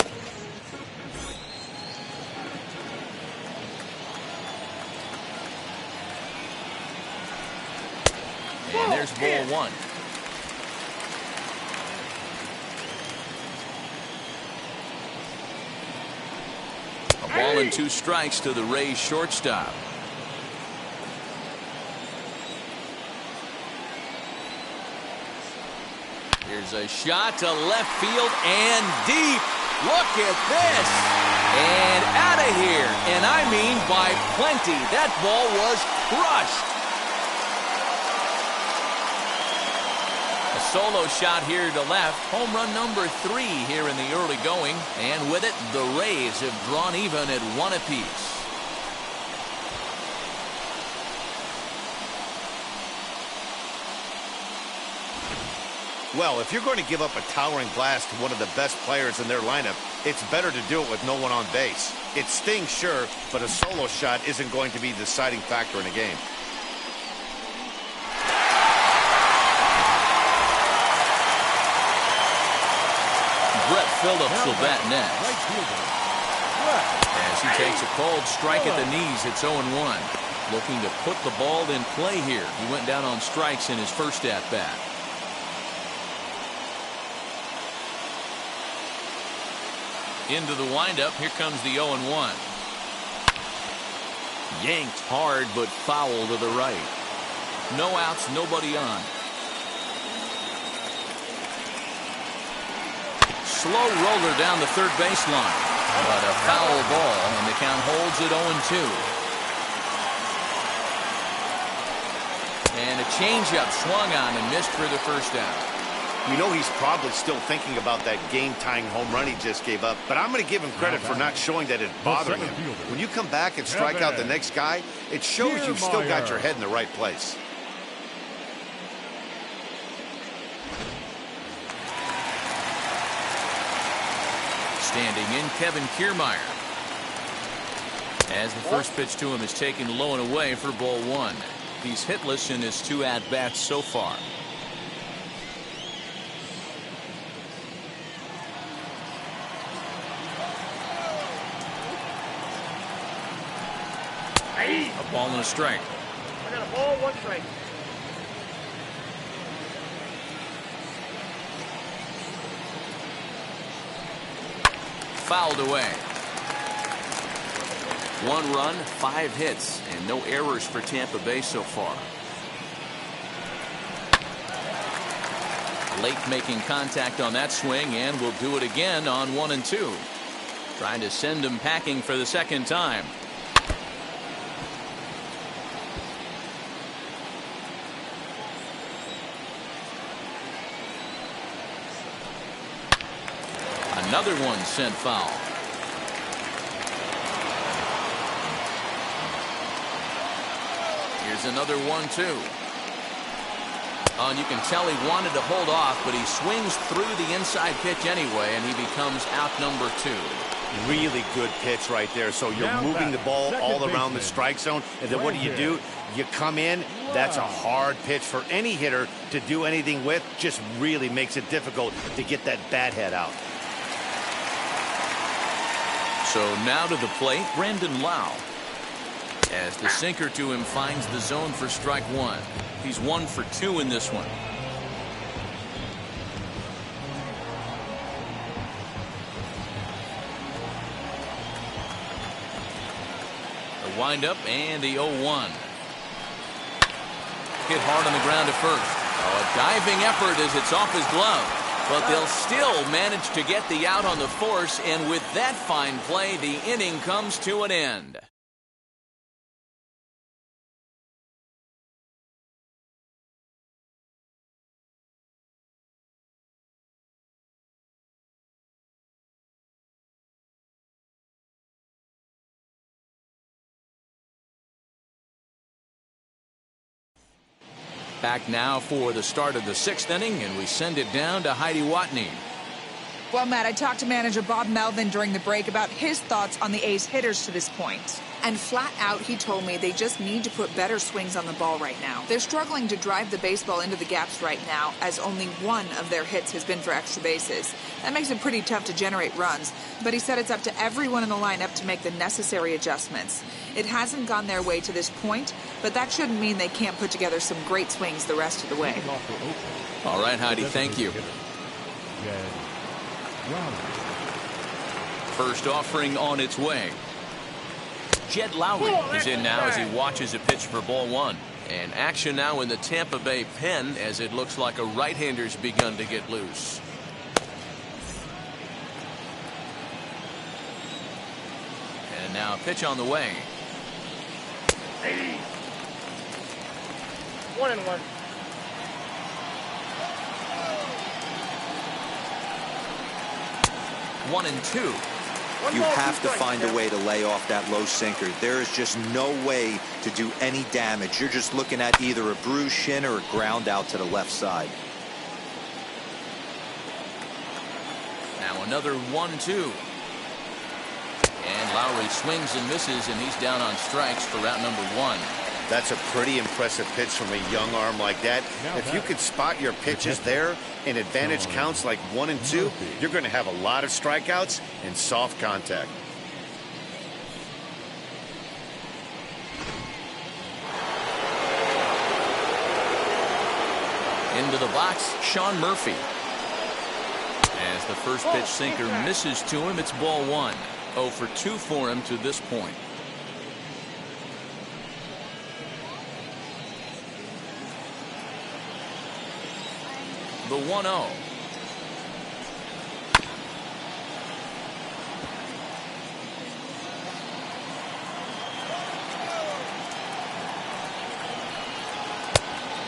And there's ball 1. A ball and 2 strikes to the Rays shortstop. Here's a shot to left field and deep. Look at this. And out of here. And I mean by plenty. That ball was crushed. A solo shot here to left. Home run number 3 here in the early going. And with it, the Rays have drawn even at 1 apiece. Well, if you're going to give up a towering blast to one of the best players in their lineup, it's better to do it with no one on base. It stings, sure, but a solo shot isn't going to be the deciding factor in a game. Brett Phillips will bat next. As he takes a cold strike at the knees, it's 0-1. Looking to put the ball in play here. He went down on strikes in his first at-bat. Into the windup. Here comes the 0-1. Yanked hard, but foul to the right. No outs, nobody on. Slow roller down the third baseline. But a foul ball, and the count holds at 0-2. And a changeup swung on and missed for the first out. We know he's probably still thinking about that game-tying home run he just gave up, but I'm going to give him credit for not showing that it's bothering him. When you come back and strike out the next guy, it shows you've still got your head in the right place. Standing in, Kevin Kiermaier. As the first pitch to him is taken low and away for ball 1. He's hitless in his 2 at-bats so far. A ball and a strike. I got a ball, 1 strike. Fouled away. 1 run, 5 hits, and no errors for Tampa Bay so far. Lake making contact on that swing, and will do it again on 1 and 2. Trying to send him packing for the second time. Another one sent foul. Here's another 1-2. And you can tell he wanted to hold off, but he swings through the inside pitch anyway, and he becomes out number 2. Really good pitch right there. So you're moving the ball all around the strike zone, and then what do? You come in. That's a hard pitch for any hitter to do anything with. Just really makes it difficult to get that bat head out. So now to the plate, Brandon Lau. As the sinker to him finds the zone for strike 1. He's 1 for 2 in this one. The windup and the 0-1. Hit hard on the ground at first. Oh, a diving effort as it's off his glove. But they'll still manage to get the out on the force, and with that fine play, the inning comes to an end. Back now for the start of the 6th inning, and we send it down to Heidi Watney. Well, Matt, I talked to manager Bob Melvin during the break about his thoughts on the A's hitters to this point. And flat out, he told me they just need to put better swings on the ball right now. They're struggling to drive the baseball into the gaps right now, as only 1 of their hits has been for extra bases. That makes it pretty tough to generate runs, but he said it's up to everyone in the lineup to make the necessary adjustments. It hasn't gone their way to this point, but that shouldn't mean they can't put together some great swings the rest of the way. All right, Heidi, thank you. First offering on its way. Jed Lowry is in now as he watches a pitch for ball 1. And action now in the Tampa Bay pen as it looks like a right-hander's begun to get loose. And now a pitch on the way. 1-1. One and 2. You have to find a way to lay off that low sinker. There is just no way to do any damage. You're just looking at either a bruised shin or a ground out to the left side. Now another 1-2. And Lowry swings and misses, and he's down on strikes for route number 1. That's a pretty impressive pitch from a young arm like that. If you could spot your pitches there in advantage counts like 1 and 2, you're going to have a lot of strikeouts and soft contact. Into the box, Sean Murphy. As the first pitch sinker misses to him, it's ball one. 0 for 2 for him to this point. The 1-0.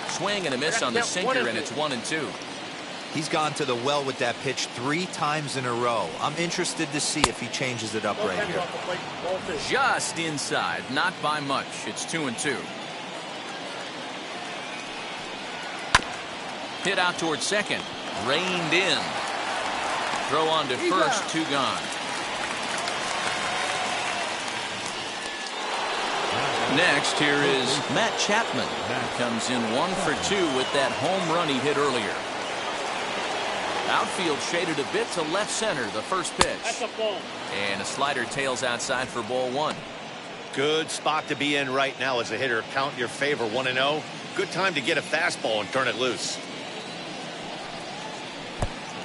Swing and a miss on the sinker, and it's 1-2. He's gone to the well with that pitch 3 times in a row. I'm interested to see if he changes it up right here. Just inside, not by much. It's 2-2. Hit out towards second. Reined in. Throw on to first. 2 gone. Next, here is Matt Chapman. Comes in 1 for 2 with that home run he hit earlier. Outfield shaded a bit to left center, the first pitch. That's a ball. And a slider tails outside for ball 1. Good spot to be in right now as a hitter. Count your favor, 1-0. Good time to get a fastball and turn it loose.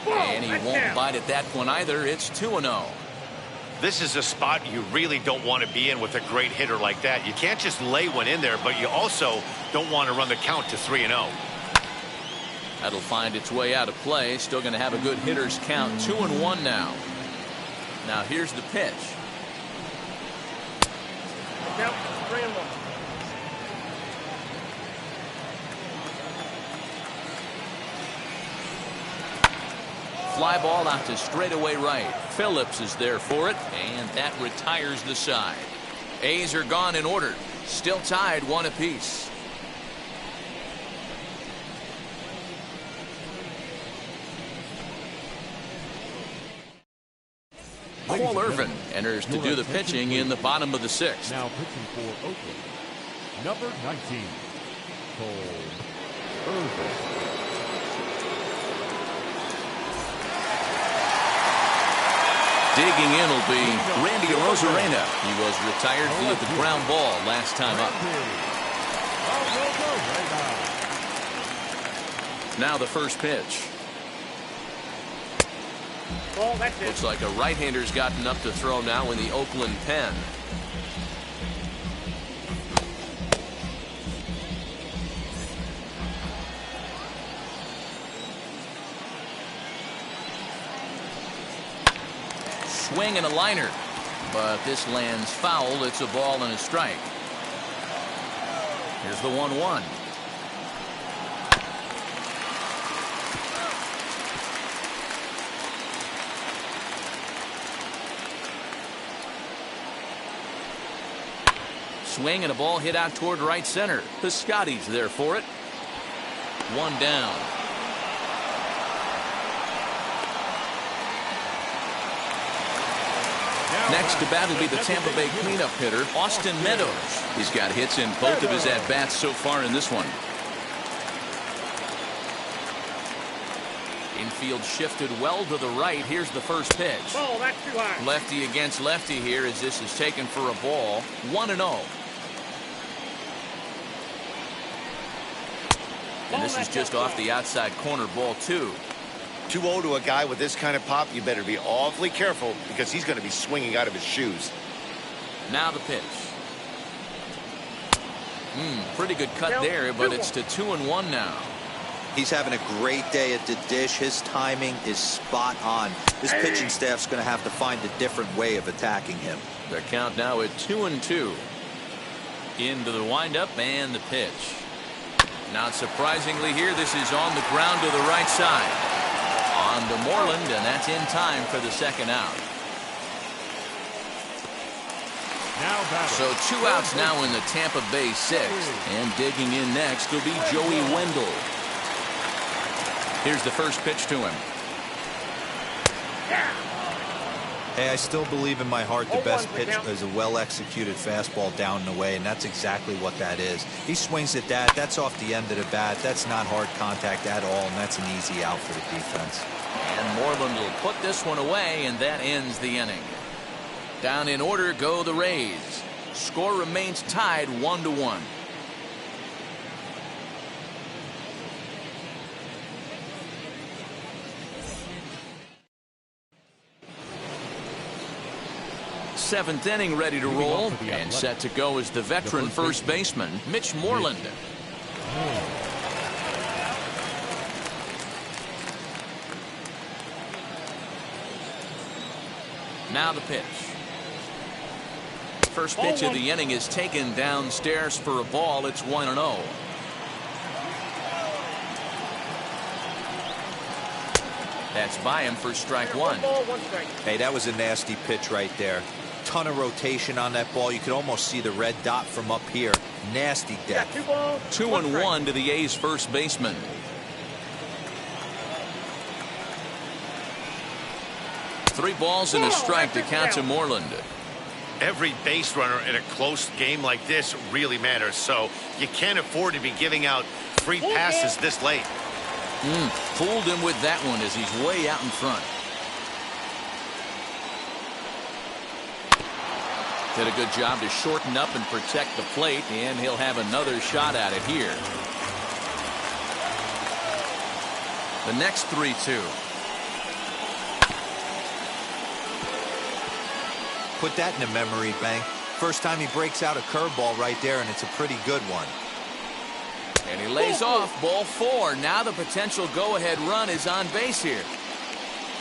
And he won't bite at that one either. It's 2-0. This is a spot you really don't want to be in with a great hitter like that. You can't just lay one in there, but you also don't want to run the count to 3-0. That'll find its way out of play. Still going to have a good hitter's count. 2-1 now. Now here's the pitch. Count 3-1. Fly ball out to straightaway right. Phillips is there for it, and that retires the side. A's are gone in order. Still tied 1 apiece. Cole Irvin enters to do the pitching in the bottom of the 6th. Now pitching for Oakland, number 19, Cole Irvin. Digging in will be Randy Arozarena. He was retired via the ground ball last time up. Now the first pitch. Ball, that's it. Looks like a right-hander's gotten up to throw now in the Oakland pen. Swing and a liner, but this lands foul. It's a ball and a strike. Here's the 1-1. Swing and a ball hit out toward right center. Piscotty's there for it. 1 down. Next to bat will be the Tampa Bay cleanup hitter, Austin Meadows. He's got hits in both of his at-bats so far in this one. Infield shifted well to the right. Here's the first pitch. Ball, that's too high. Lefty against lefty here as this is taken for a ball. 1-0. And this is just off the outside corner, ball 2. 2-0 to a guy with this kind of pop, you better be awfully careful because he's going to be swinging out of his shoes. Now the pitch. Pretty good cut there, but it's to 2-1 now. He's having a great day at the dish. His timing is spot on. This pitching staff's going to have to find a different way of attacking him. The count now at 2-2. Into the windup and the pitch. Not surprisingly here, this is on the ground to the right side. On to Moreland, and that's in time for the second out. So 2 outs now in the Tampa Bay 6th. And digging in next will be Joey Wendell. Here's the first pitch to him. Hey, I still believe in my heart the best pitch is a well-executed fastball down and away, and that's exactly what that is. He swings at that. That's off the end of the bat. That's not hard contact at all, and that's an easy out for the defense. And Moreland will put this one away, and that ends the inning. Down in order go the Rays. Score remains tied 1-1. 7th inning ready to roll, and set to go is the veteran first baseman, Mitch Moreland. Now the pitch. First pitch of the inning is taken downstairs for a ball. It's 1-0. That's by him for strike one. Hey, that was a nasty pitch right there. Ton of rotation on that ball. You could almost see the red dot from up here. Nasty depth. 2-1 to the A's first baseman. Three balls and a strike to count to Moreland. Every base runner in a close game like this really matters, so you can't afford to be giving out free passes this late. Fooled him with that one as he's way out in front. Did a good job to shorten up and protect the plate, and he'll have another shot at it here. The next 3-2. Put that in a memory bank. First time he breaks out a curveball right there, and it's a pretty good one. And he lays off, ball 4. Now the potential go-ahead run is on base here.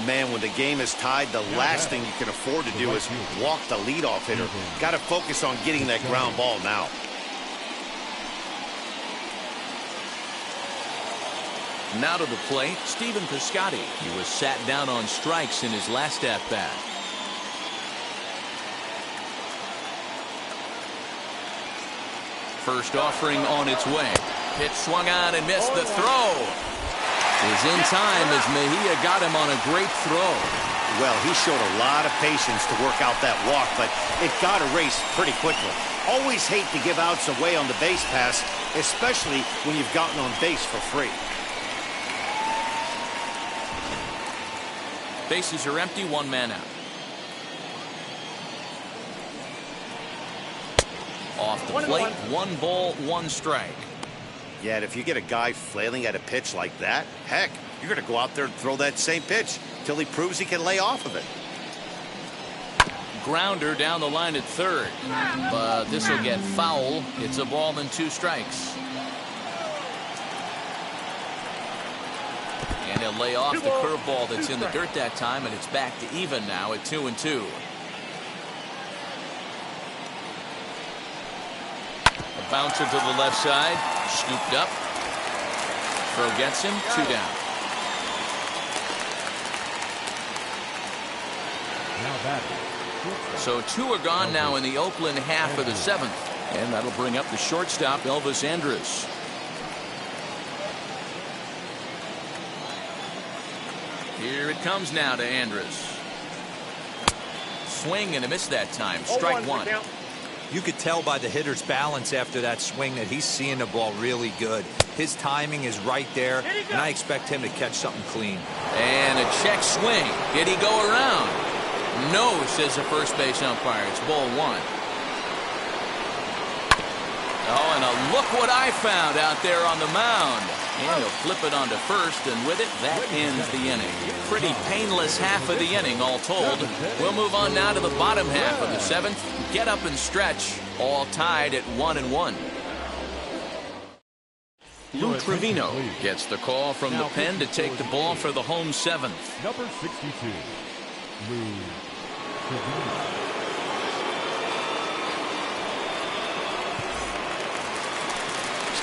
Man, when the game is tied, the last thing you can afford to do is walk the leadoff hitter. Got to focus on getting that ground ball now. Now to the plate, Stephen Piscotty. He was sat down on strikes in his last at-bat. First offering on its way. Pitch swung on and missed. The throw is in time as Mejia got him on a great throw. Well, he showed a lot of patience to work out that walk, but it got erased pretty quickly. Always hate to give outs away on the base pass, especially when you've gotten on base for free. Bases are empty, one man out. Off the plate, 1 ball, 1 strike. Yeah, and if you get a guy flailing at a pitch like that, heck, you're going to go out there and throw that same pitch till he proves he can lay off of it. Grounder down the line at third, but this will get foul. It's a ball and 2 strikes. And he'll lay off the curveball that's in the dirt that time, and it's back to even now at 2-2. A bouncer to the left side, scooped up. Throw gets him, 2 down. So 2 are gone now in the Oakland half of the 7th, and that'll bring up the shortstop, Elvis Andrus. Here it comes now to Andrus. Swing and a miss that time. Strike 1. You could tell by the hitter's balance after that swing that he's seeing the ball really good. His timing is right there, and I expect him to catch something clean. And a check swing. Did he go around? No, says the first base umpire. It's ball 1. Oh, and look what I found out there on the mound. And he'll flip it onto first, and with it, that ends the inning. Pretty painless half of the inning, all told. We'll move on now to the bottom half of the 7th. Get up and stretch, all tied at 1-1. Lou Trevino gets the call from the pen to take the ball for the home 7th. Number 62, Lou Trevino.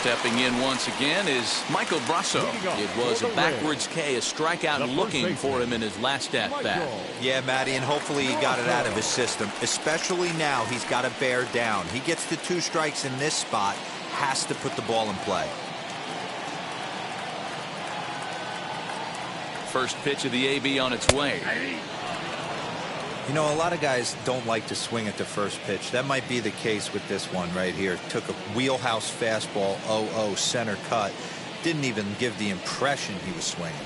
Stepping in once again is Michael Brasso. It was a backwards K, a strikeout looking for him in his last at-bat. Yeah, Matty, and hopefully he got it out of his system. Especially now, he's got to bear down. He gets the 2 strikes in this spot, has to put the ball in play. First pitch of the AB on its way. You know, a lot of guys don't like to swing at the first pitch. That might be the case with this one right here. Took a wheelhouse fastball, 0-0 center cut. Didn't even give the impression he was swinging.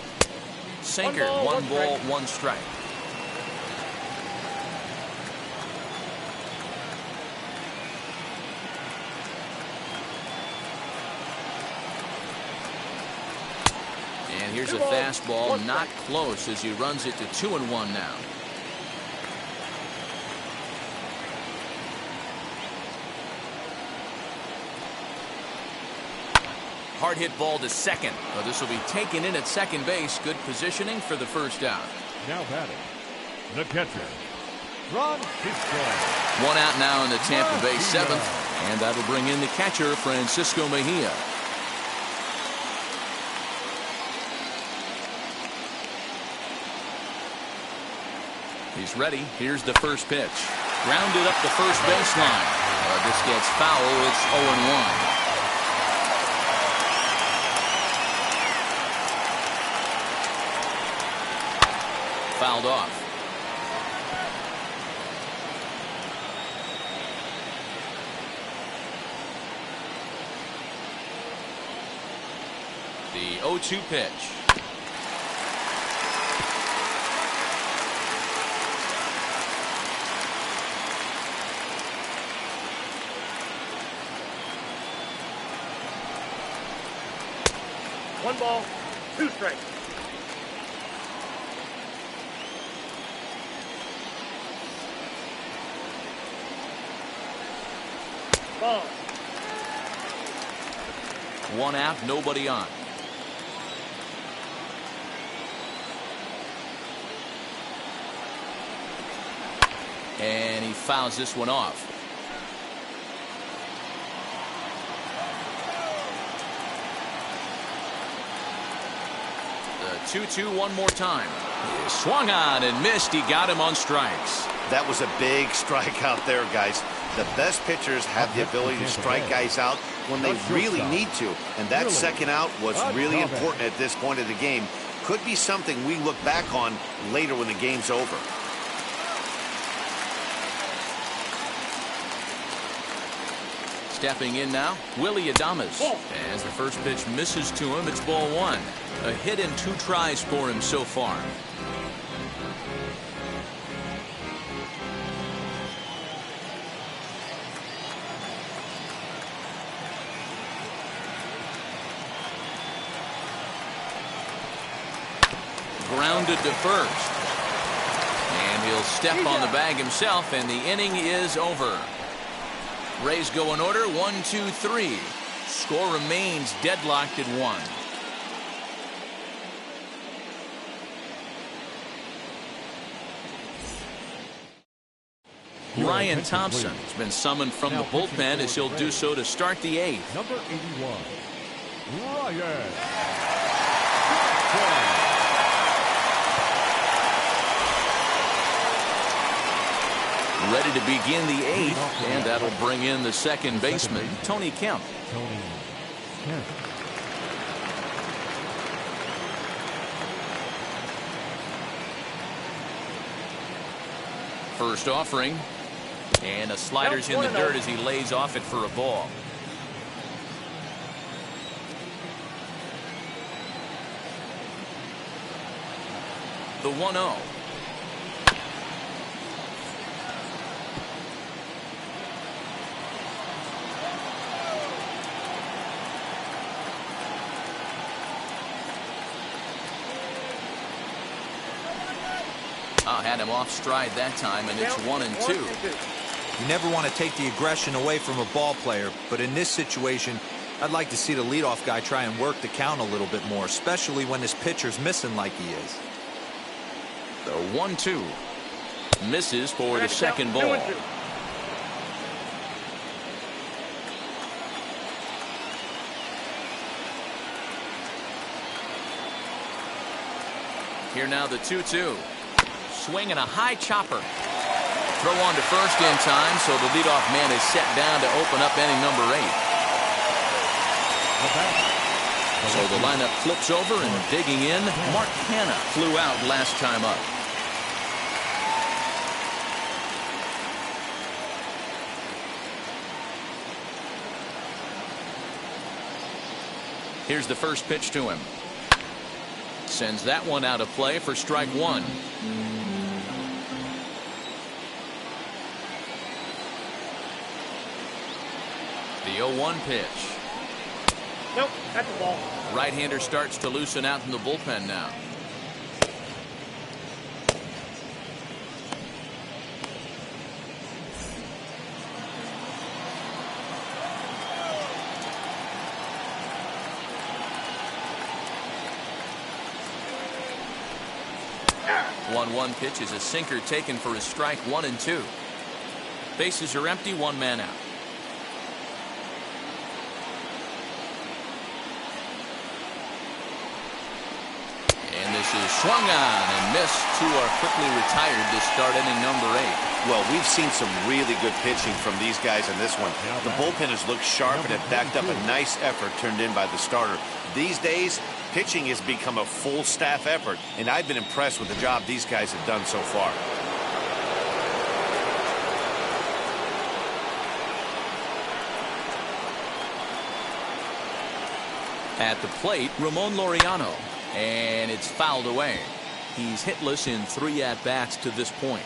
Sinker, 1 ball, 1 strike. And here's a fastball, not close as he runs it to 2-1 now. Hard hit ball to second. Well, this will be taken in at second base. Good positioning for the first out. Now batting, the catcher, Francisco. One out now in the Tampa Bay seventh, and that'll bring in the catcher, Francisco Mejia. He's ready. Here's the first pitch. Grounded up the first baseline. This gets foul. It's 0-1. Fouled off. The 0-2 pitch. One ball, two strikes. Ball. One out, nobody on. And he fouls this one off. The 2-2 one more time. He swung on and missed. He got him on strikes. That was a big strikeout there, guys. The best pitchers have the ability to strike guys out when they really need to. And that second out was really important at this point of the game. Could be something we look back on later when the game's over. Stepping in now, Willie Adames. As the first pitch misses to him, it's ball one. A hit in 2 tries for him so far. Grounded to first. And he'll step on the bag himself, and the inning is over. Rays go in order, 1-2-3. Score remains deadlocked at 1. Ryan Thompson has been summoned from the bullpen as he'll do so to start the 8th. Number 81, Ryan. Ready to begin the 8th, and that'll bring in the second baseman, Tony Kemp. First offering, and a slider's in the dirt as he lays off it for a ball. The 1-0. Had him off stride that time, and it's 1-2. You never want to take the aggression away from a ball player, but in this situation, I'd like to see the leadoff guy try and work the count a little bit more, especially when his pitcher's missing like he is. The 1-2 misses for the second ball. Here now the 2-2. Swing and a high chopper. Throw on to first in time, so the leadoff man is set down to open up inning number 8. So the lineup flips over, and digging in, Mark Hanna flew out last time up. Here's the first pitch to him. Sends that one out of play for strike 1. The 0-1 pitch. Nope, that's a ball. Right-hander starts to loosen out in the bullpen now. 1-1 pitch is a sinker taken for a strike, 1-2. Bases are empty, one man out. And this is swung on and missed. Two are quickly retired to start inning number 8. Well, we've seen some really good pitching from these guys in this one. The bullpen has looked sharp and have backed up a nice effort turned in by the starter. These days, pitching has become a full staff effort, and I've been impressed with the job these guys have done so far. At the plate, Ramon Laureano, and it's fouled away. He's hitless in 3 at-bats to this point.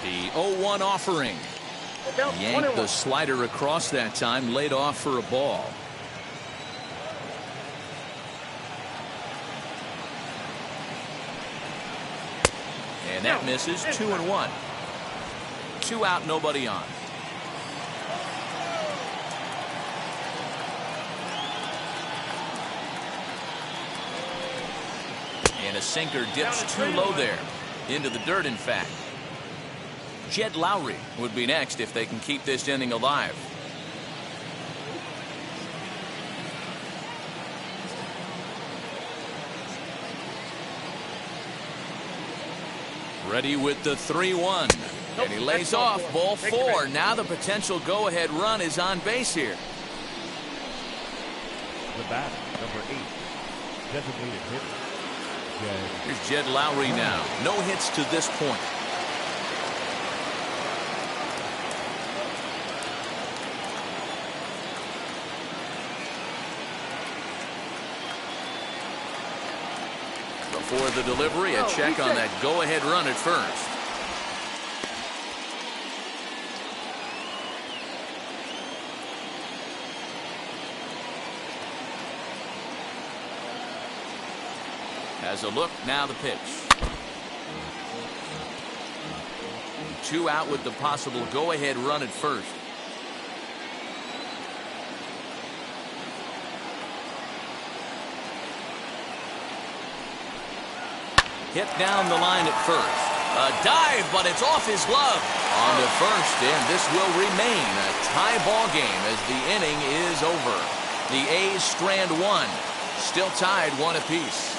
The 0-1 offering. Yanked the slider across that time, laid off for a ball. And that misses. 2-1. 2 out, nobody on. And a sinker dips too low there. Into the dirt, in fact. Jed Lowry would be next if they can keep this inning alive. Ready with the 3-1. And he lays off. Ball 4. Now the potential go-ahead run is on base here. The batter, number 8, designated hitter. Here's Jed Lowry now. No hits to this point. Before the delivery, a check on that go-ahead run at first. Has a look, now the pitch. 2 out with the possible go-ahead run at first. Hit down the line at first. A dive, but it's off his glove. On to first, and this will remain a tie ball game as the inning is over. The A's strand 1. Still tied 1 apiece.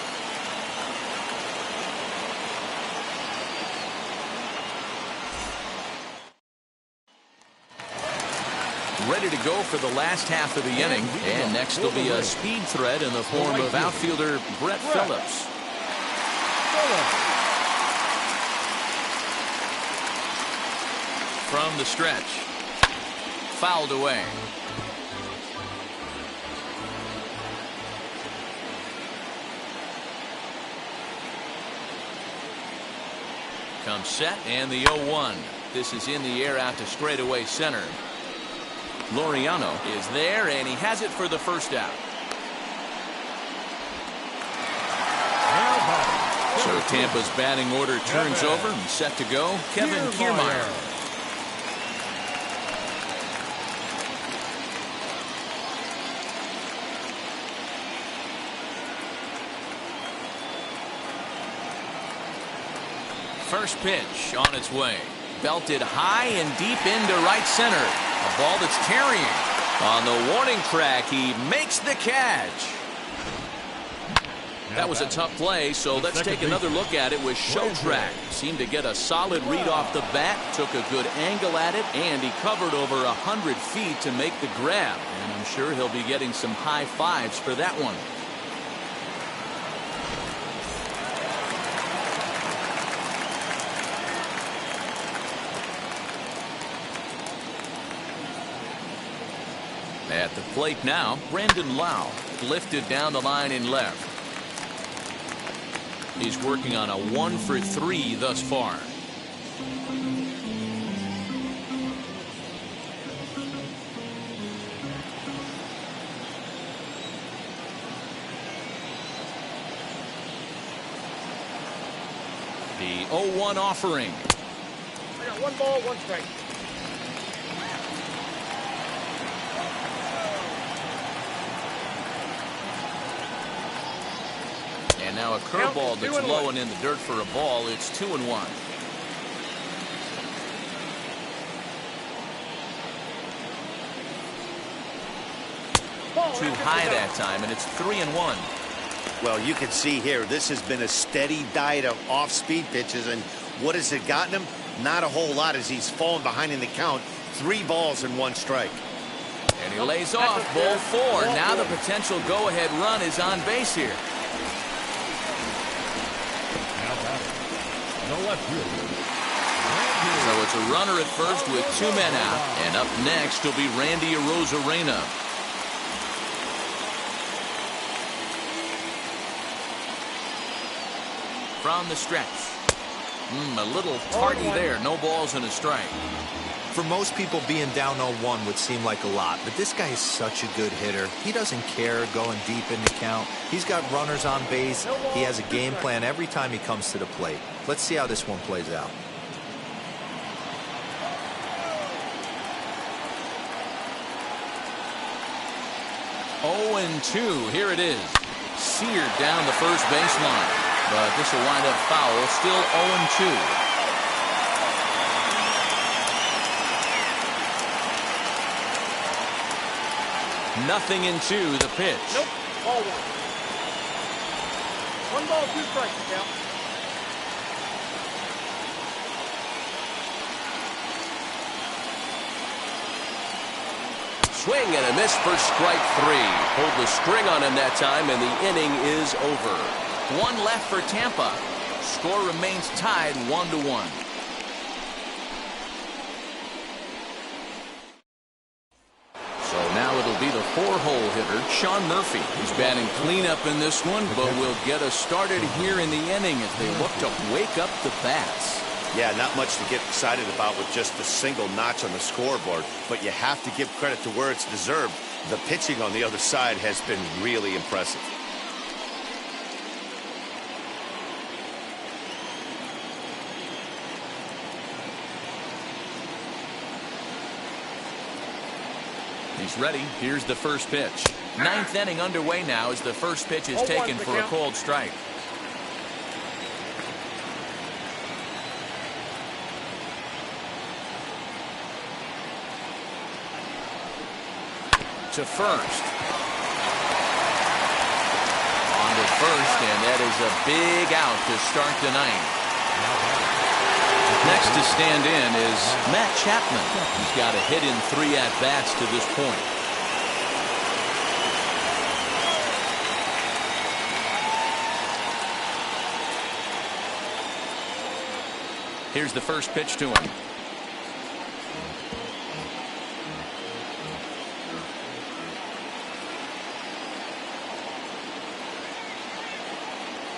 Ready to go for the last half of the inning. And next will be a speed threat in the form of outfielder Brett Phillips. From the stretch. Fouled away. Comes set and the 0-1. This is in the air out to straightaway center. Laureano is there and he has it for the first out. So Tampa's batting order turns over and set to go. Kevin Kiermaier. First pitch on its way. Belted high and deep into right center. A ball that's carrying. On the warning track, he makes the catch. That was a tough play, so let's take another look at it with Show Track. Seemed to get a solid read off the bat, took a good angle at it, and he covered over 100 feet to make the grab. And I'm sure he'll be getting some high fives for that one. At the plate now, Brandon Lau lifted down the line in left. He's working on a 1-for-3 thus far. The 0-1 offering. I got 1 ball, 1 strike. And now a curveball that's low and in the dirt for a ball. It's 2-1. Too high that time, and it's 3-1. Well, you can see here, this has been a steady diet of off-speed pitches, and what has it gotten him? Not a whole lot, as he's fallen behind in the count. 3 balls and 1 strike. And he lays off ball 4. Now the potential go-ahead run is on base here. Now batting, the left fielder. So it's a runner at first with 2 men out, and up next will be Randy Arozarena. From the stretch. A little tardy there. No balls and a strike. For most people, being down 0-1 would seem like a lot, but this guy is such a good hitter. He doesn't care going deep in the count. He's got runners on base. He has a game plan every time he comes to the plate. Let's see how this one plays out. Oh and 2. Here it is. Seared down the first baseline. But this will wind up foul. Still 0-2. Nothing in 2. The pitch. Nope. Ball 1. 1 ball, 2 strikes. Count. Swing and a miss for strike 3. Pulled the string on him that time, and the inning is over. 1 left for Tampa. Score remains tied 1-1. So now it'll be the 4-hole hitter, Sean Murphy. He's batting cleanup in this one, but will get us started here in the inning as they look to wake up the bats. Yeah, not much to get excited about with just a single notch on the scoreboard, but you have to give credit to where it's deserved. The pitching on the other side has been really impressive. He's ready. Here's the first pitch. 9th inning underway now as the first pitch is taken for a called strike. To first. On to first, and that is a big out to start the ninth. Next to stand in is Matt Chapman. He's got a hit in 3 at-bats to this point. Here's the first pitch to him.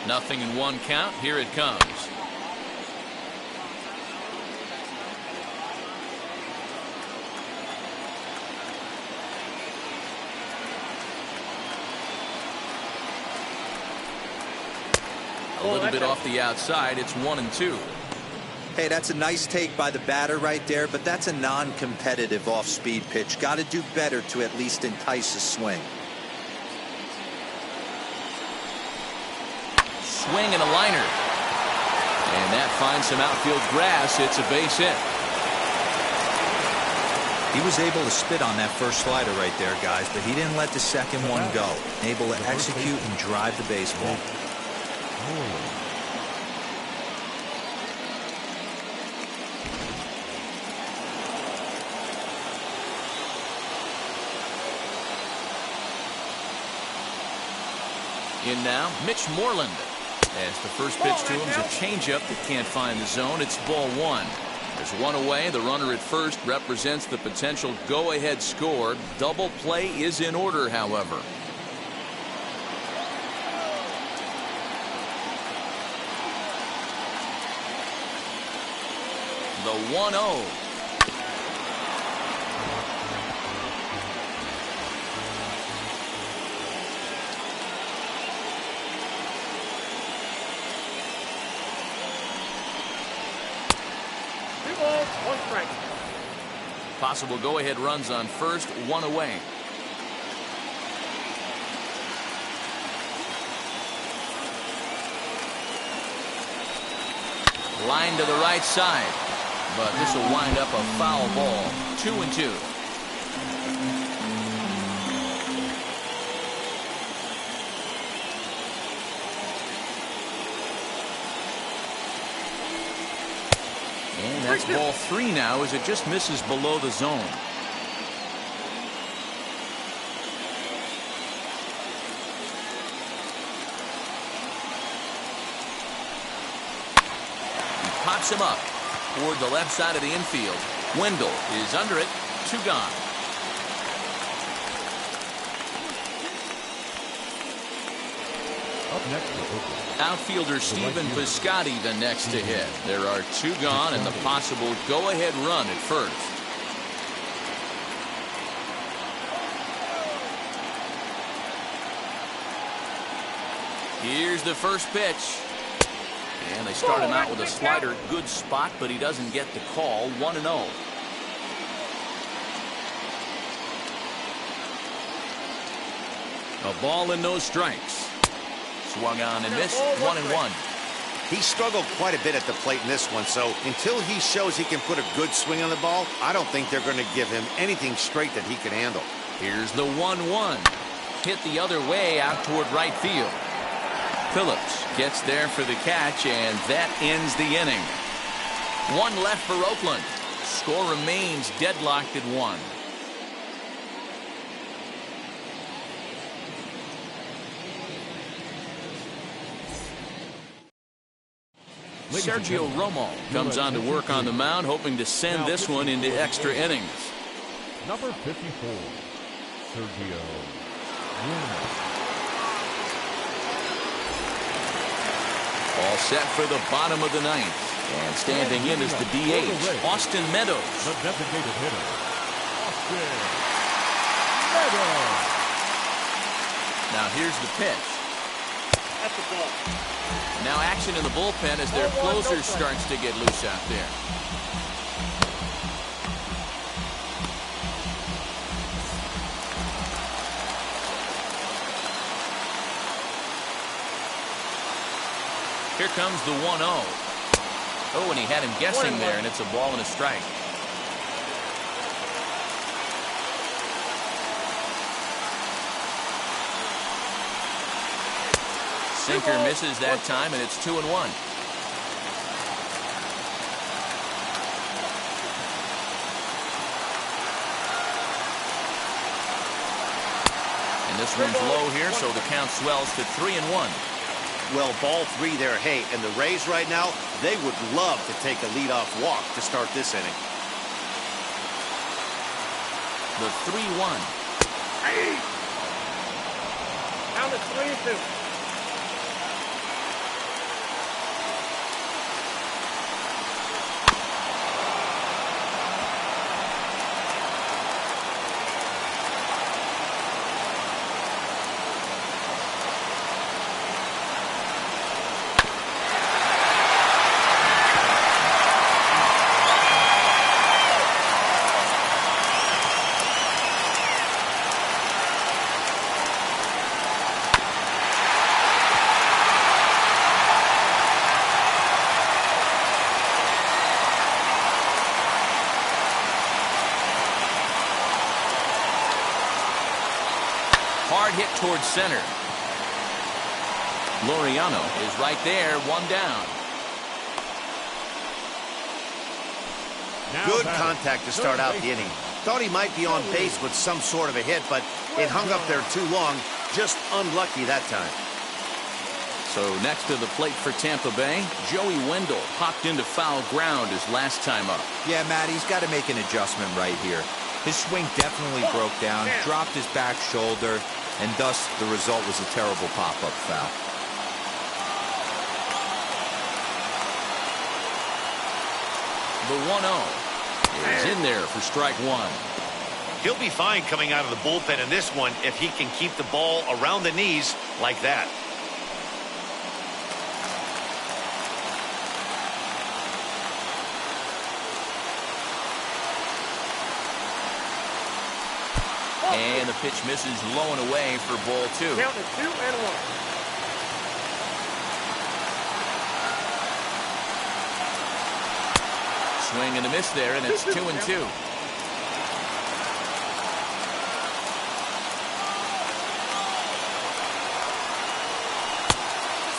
Nothing in 1 count. Here it comes. A little bit off the outside. It's 1-2. Hey, that's a nice take by the batter right there, but that's a non-competitive off-speed pitch. Got to do better to at least entice a swing. Swing and a liner. And that finds some outfield grass. It's a base hit. He was able to spit on that first slider right there, guys, but he didn't let the second one go. Able to execute and drive the baseball. In now, Mitch Moreland. As the first pitch to him is a changeup that can't find the zone. It's ball 1. There's 1 away. The runner at first represents the potential go-ahead score. Double play is in order, however. The 1-0. One strike. Possible go-ahead runs on first, one away. Line to the right side, but this will wind up a foul ball. 2-2. And that's ball 3 now as it just misses below the zone. He pops him up toward the left side of the infield. Wendell is under it. 2 gone. Up next for Oakland. Outfielder Stephen Piscotty the next to hit. There are 2 gone and the possible go-ahead run at first. Here's the first pitch. And they start him out with a slider. Good spot, but he doesn't get the call. 1-0. A ball and no strikes. Swung on and missed. 1-1. He struggled quite a bit at the plate in this one, so until he shows he can put a good swing on the ball, I don't think they're going to give him anything straight that he can handle. Here's the 1-1. Hit the other way out toward right field. Phillips gets there for the catch, and that ends the inning. 1 left for Oakland. Score remains deadlocked at 1. Sergio Romo comes on to work on the mound, hoping to send this one into extra innings. Number 54, Sergio Romo. All set for the bottom of the 9th. And standing in is the DH, Austin Meadows. The designated hitter, Austin Meadows. Now here's the pitch. That's the ball. Now action in the bullpen as their closer starts to get loose out there. Here comes the 1-0. Oh, and he had him guessing there, and it's a ball and a strike. Sinker misses that time, and it's 2-1. And this one's low here, so the count swells to 3-1. Well, ball 3 there. Hey, and the Rays right now, they would love to take a leadoff walk to start this inning. The 3-1. Hey! Count it 3-2. Hard hit towards center. Laureano is right there, 1 down. Good contact to start out the inning. Thought he might be on base with some sort of a hit, but it hung up there too long. Just unlucky that time. So next to the plate for Tampa Bay, Joey Wendell popped into foul ground his last time up. Yeah, Matt, he's got to make an adjustment right here. His swing definitely broke down, dropped his back shoulder, and thus the result was a terrible pop-up foul. The 1-0 is in there for strike 1. He'll be fine coming out of the bullpen in this one if he can keep the ball around the knees like that. And the pitch misses low and away for ball 2. Count is 2-1. Swing and a miss there, and it's 2-2.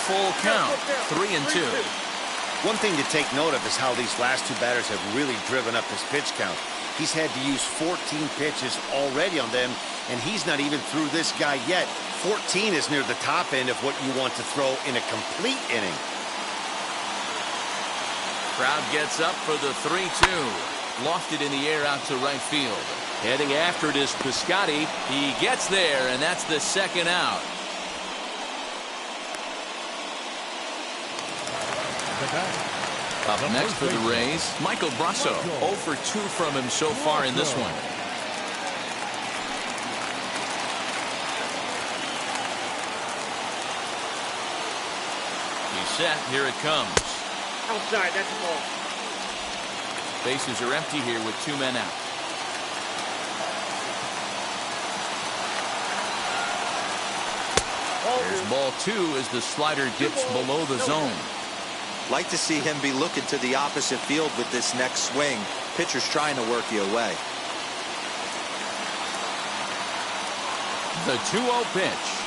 Full count, 3-2. One thing to take note of is how these last two batters have really driven up his pitch count. He's had to use 14 pitches already on them, and he's not even through this guy yet. 14 is near the top end of what you want to throw in a complete inning. Crowd gets up for the 3-2. Lofted in the air out to right field. Heading after it is Piscotty. He gets there, and that's the second out. Up next for the Rays, Michael Brasso. 0 for 2 from him so far in this one. He's set. Here it comes. Outside, that's a ball. Bases are empty here with 2 men out. There's ball 2 as the slider dips below the zone. Like to see him be looking to the opposite field with this next swing. Pitcher's trying to work you away. The 2-0 pitch.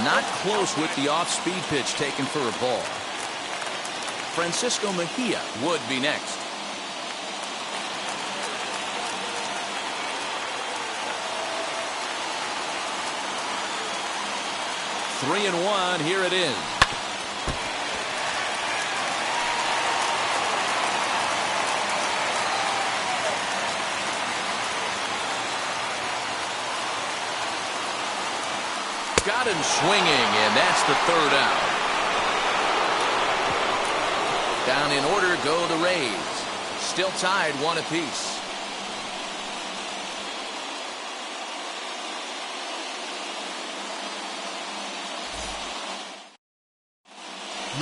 Not close with the off-speed pitch taken for a ball. Francisco Mejia would be next. Three and one. Here it is. Got him swinging, and that's the third out. Down in order go the Rays. Still tied 1 apiece.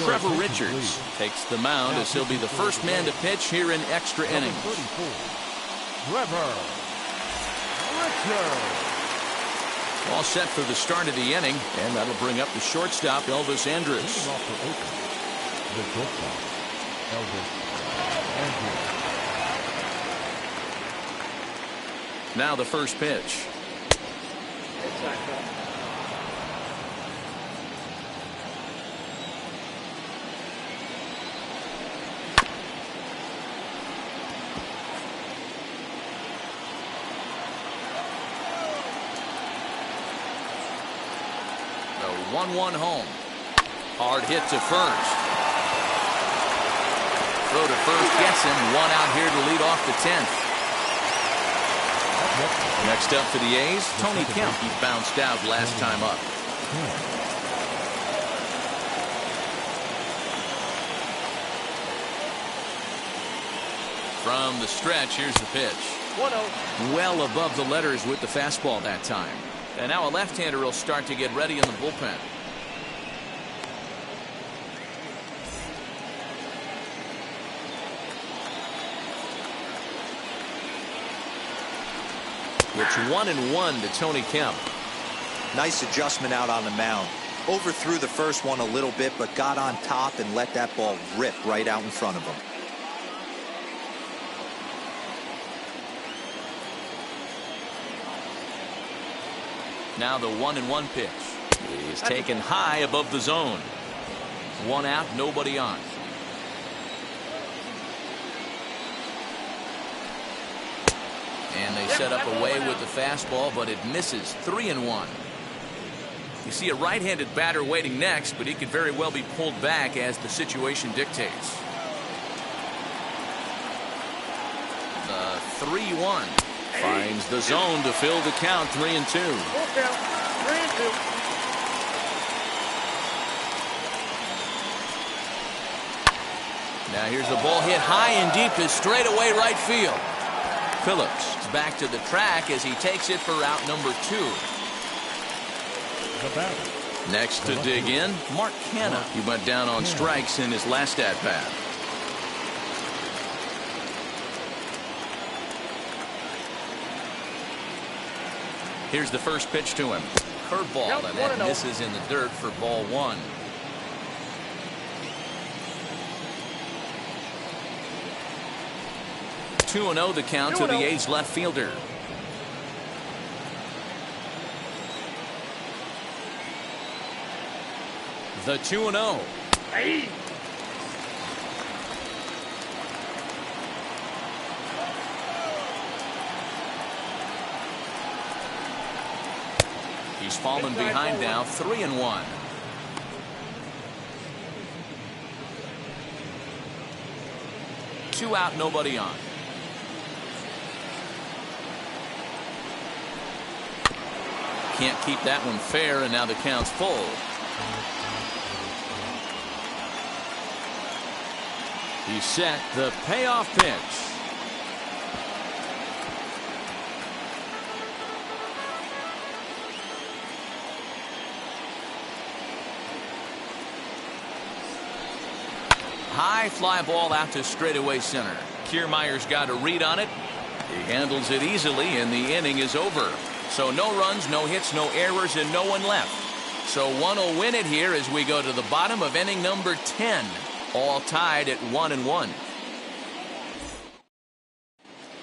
Trevor Richards takes the mound as he'll be the first man to pitch here in extra innings. Trevor Richards. All set for the start of the inning, and that'll bring up the shortstop, Elvis Andrus. Now the first pitch. Inside ball. The 1-1 home. Hard hit to first. Throw to first gets him. 1 out here to lead off the 10th. Next up for the A's, Tony Kemp. He bounced out last time up. From the stretch, here's the pitch. 1-0. Well above the letters with the fastball that time. And now a left-hander will start to get ready in the bullpen. It's 1-1 to Tony Kemp. Nice adjustment out on the mound. Overthrew the first one a little bit, but got on top and let that ball rip right out in front of him. Now the 1-1 pitch is taken high above the zone. 1 out, nobody on. And they set up away with the fastball, but it misses. 3-1. You see a right-handed batter waiting next, but he could very well be pulled back as the situation dictates. The 3-1 finds the zone to fill the count. 3-2. Full count. 3-2. Now here's the ball hit high and deep to straightaway right field. Phillips is back to the track as he takes it for out number 2. The batter. Next to dig in, Mark Canha. He went down on strikes in his last at-bat. Here's the first pitch to him. Curveball, and that misses in the dirt for ball one. Two and 0 the count to the A's left fielder. The 2-0. Hey. He's fallen behind now, 3-1. Two out, nobody on. Can't keep that one fair, and now the count's full. He's set the payoff pitch. High fly ball out to straightaway center. Kiermaier's got a read on it. He handles it easily, and the inning is over. So no runs, no hits, no errors, and no one left. So one will win it here as we go to the bottom of inning number 10. All tied at 1-1.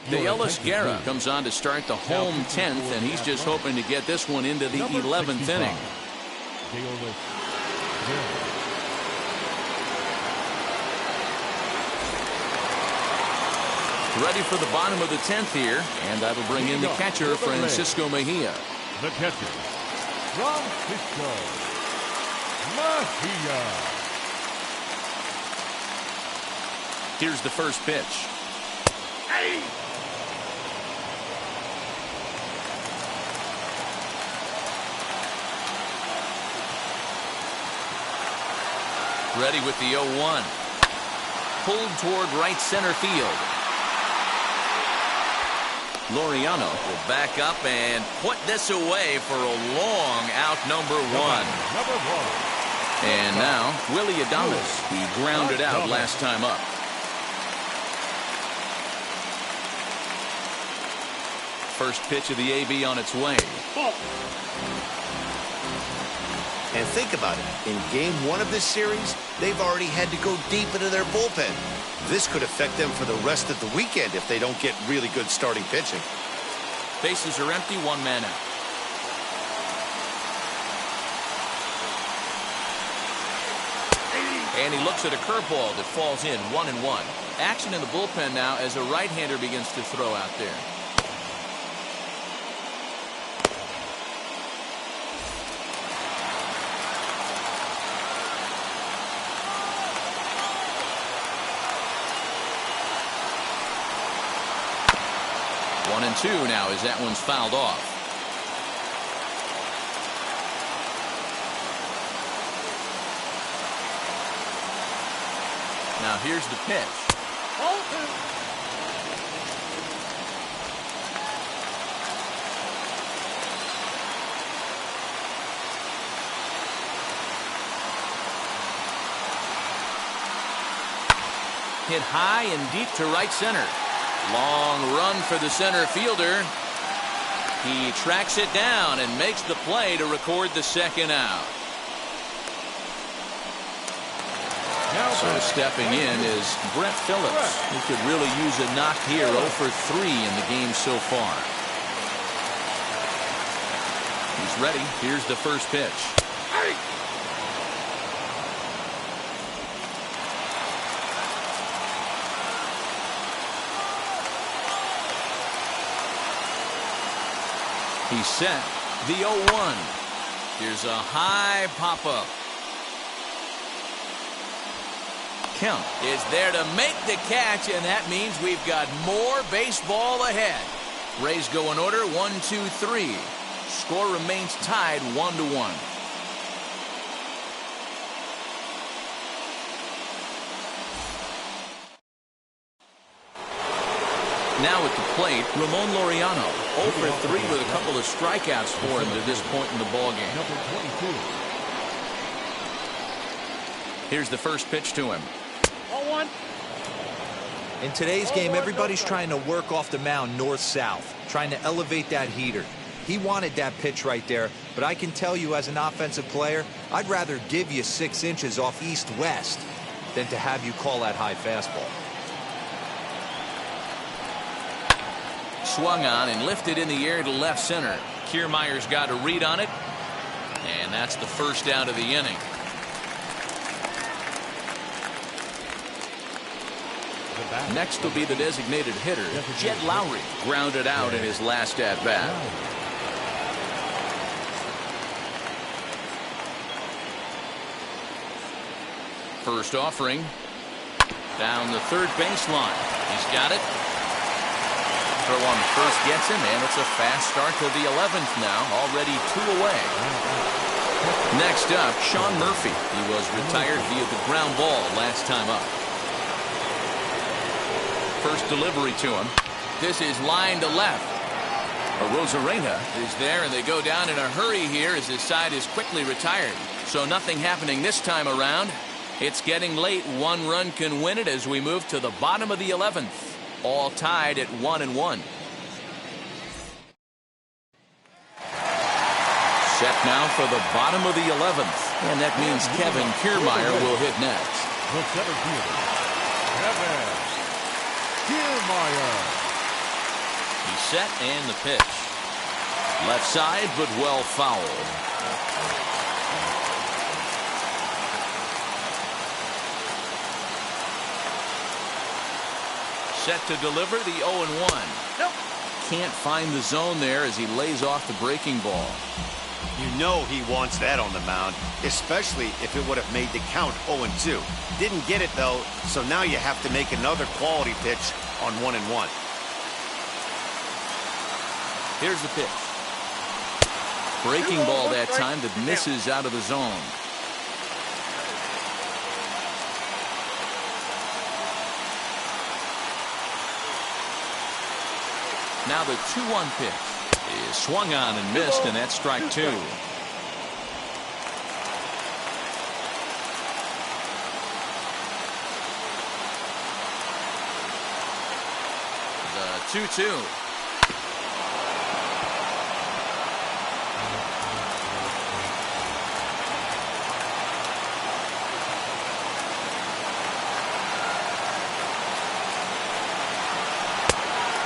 De Ellis Guerra comes on to start the home 10th, and he's just hoping to get this one into the 11th inning. Ready for the bottom of the 10th here, and that'll bring in the catcher, Francisco Mejia. The catcher, Francisco Mejia. Here's the first pitch. Hey. Ready with the 0-1. Pulled toward right center field. Laureano will back up and put this away for a long out number one. And now, Willie Adames. He grounded out last time up. First pitch of the AB on its way. And think about it. In game one of this series, they've already had to go deep into their bullpen. This could affect them for the rest of the weekend if they don't get really good starting pitching. Bases are empty, one man out. And he looks at a curveball that falls in, 1-1. Action in the bullpen now as a right-hander begins to throw out there. One and two now as that one's fouled off. Now here's the pitch. Hit high and deep to right center. Long run for the center fielder. He tracks it down and makes the play to record the second out. So stepping in is Brett Phillips. He could really use a knock here. 0 for 3 in the game so far. He's ready. Here's the first pitch. He's set the 0-1. Here's a high pop-up. Kemp is there to make the catch, and that means we've got more baseball ahead. Rays go in order, 1-2-3. Score remains tied 1-1. Now at the plate, Ramon Laureano. 0 for 3 with a couple of strikeouts for him to this point in the ballgame. Number 22. Here's the first pitch to him. 0-1. In today's game, everybody's trying to work off the mound north-south, trying to elevate that heater. He wanted that pitch right there, but I can tell you as an offensive player, I'd rather give you 6 inches off east-west than to have you call that high fastball. Swung on and lifted in the air to left center. Kiermaier's got a read on it, and that's the first out of the inning. Next will be the designated hitter, Jed Lowry, grounded out in his last at-bat. First offering, down the third baseline. He's got it. Throw on first gets him, and it's a fast start to the 11th now, already 2 away. Next up, Sean Murphy. He was retired via the ground ball last time up. First delivery to him. This is line to left. Arozarena is there, and they go down in a hurry here as his side is quickly retired. So nothing happening this time around. It's getting late. 1 run can win it as we move to the bottom of the 11th. All tied at 1-1. Set now for the bottom of the 11th. And that means Kevin Kiermaier will hit next. The center fielder, Kevin Kiermaier. He's set and the pitch. Left side, but well fouled. Set to deliver the 0-1. Nope. Can't find the zone there as he lays off the breaking ball. You know he wants that on the mound, especially if it would have made the count 0-2. Didn't get it, though, so now you have to make another quality pitch on 1-1. Here's the pitch. Breaking ball that time that misses out of the zone. Now the 2-1 pitch is swung on and missed, and that's strike 2. The 2-2.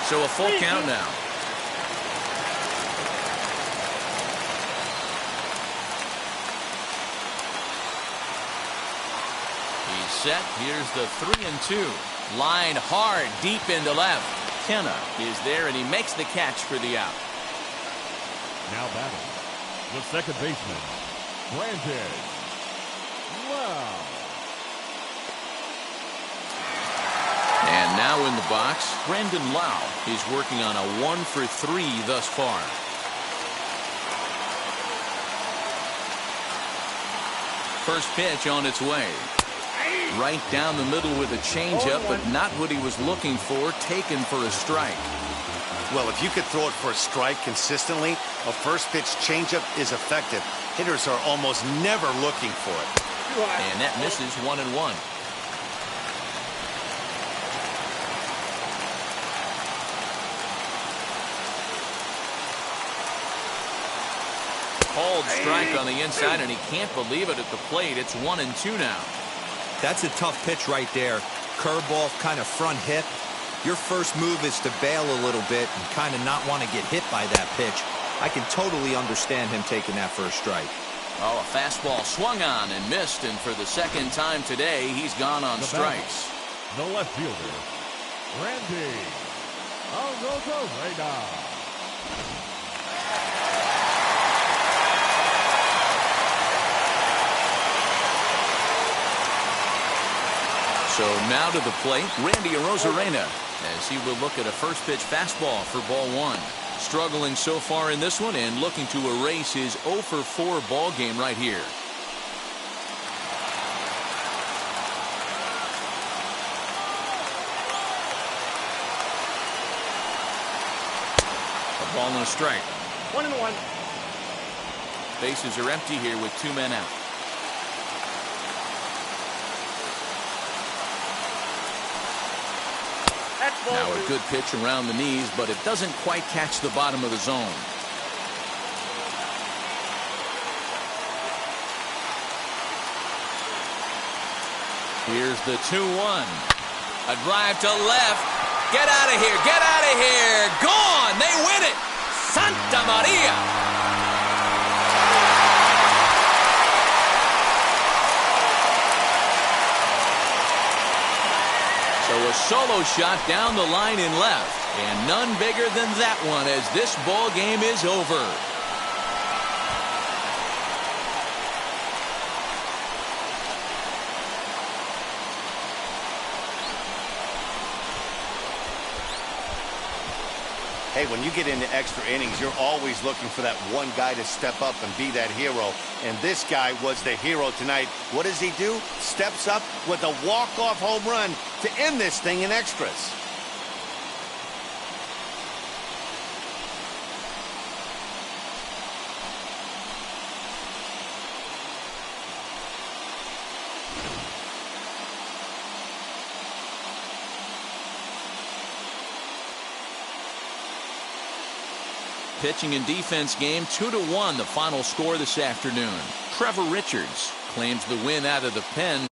So a full count now. He's set. Here's the 3-2. Line hard deep into left. Kenna is there, and he makes the catch for the out. Now batting, the second baseman, Brandon Lowe. And now in the box, Brandon Lowe. He's working on a 1 for 3 thus far. First pitch on its way. Right down the middle with a changeup, but not what he was looking for. Taken for a strike. Well, if you could throw it for a strike consistently, a first pitch changeup is effective. Hitters are almost never looking for it. And that misses 1-1. Called strike on the inside, and he can't believe it at the plate. It's 1-2 now. That's a tough pitch right there. Curveball, kind of front hip. Your first move is to bail a little bit and kind of not want to get hit by that pitch. I can totally understand him taking that first strike. Oh, a fastball swung on and missed, and for the second time today, he's gone on strikes. The left fielder, Randy Arozarena. So now to the plate, Randy Arozarena, as he will look at a first pitch fastball for ball 1. Struggling so far in this one and looking to erase his 0 for 4 ball game right here. Ball and a strike. 1-1. Bases are empty here with 2 men out. Now a good pitch around the knees, but it doesn't quite catch the bottom of the zone. Here's the 2-1. A drive to left. Get out of here. Get out of here. Gone. They win it. Santa Maria. So a solo shot down the line in left, and none bigger than that one as this ball game is over. Hey, when you get into extra innings, you're always looking for that one guy to step up and be that hero. And this guy was the hero tonight. What does he do? Steps up with a walk-off home run to end this thing in extras. Pitching and defense game 2-1, the final score this afternoon. Trevor Richards claims the win out of the pen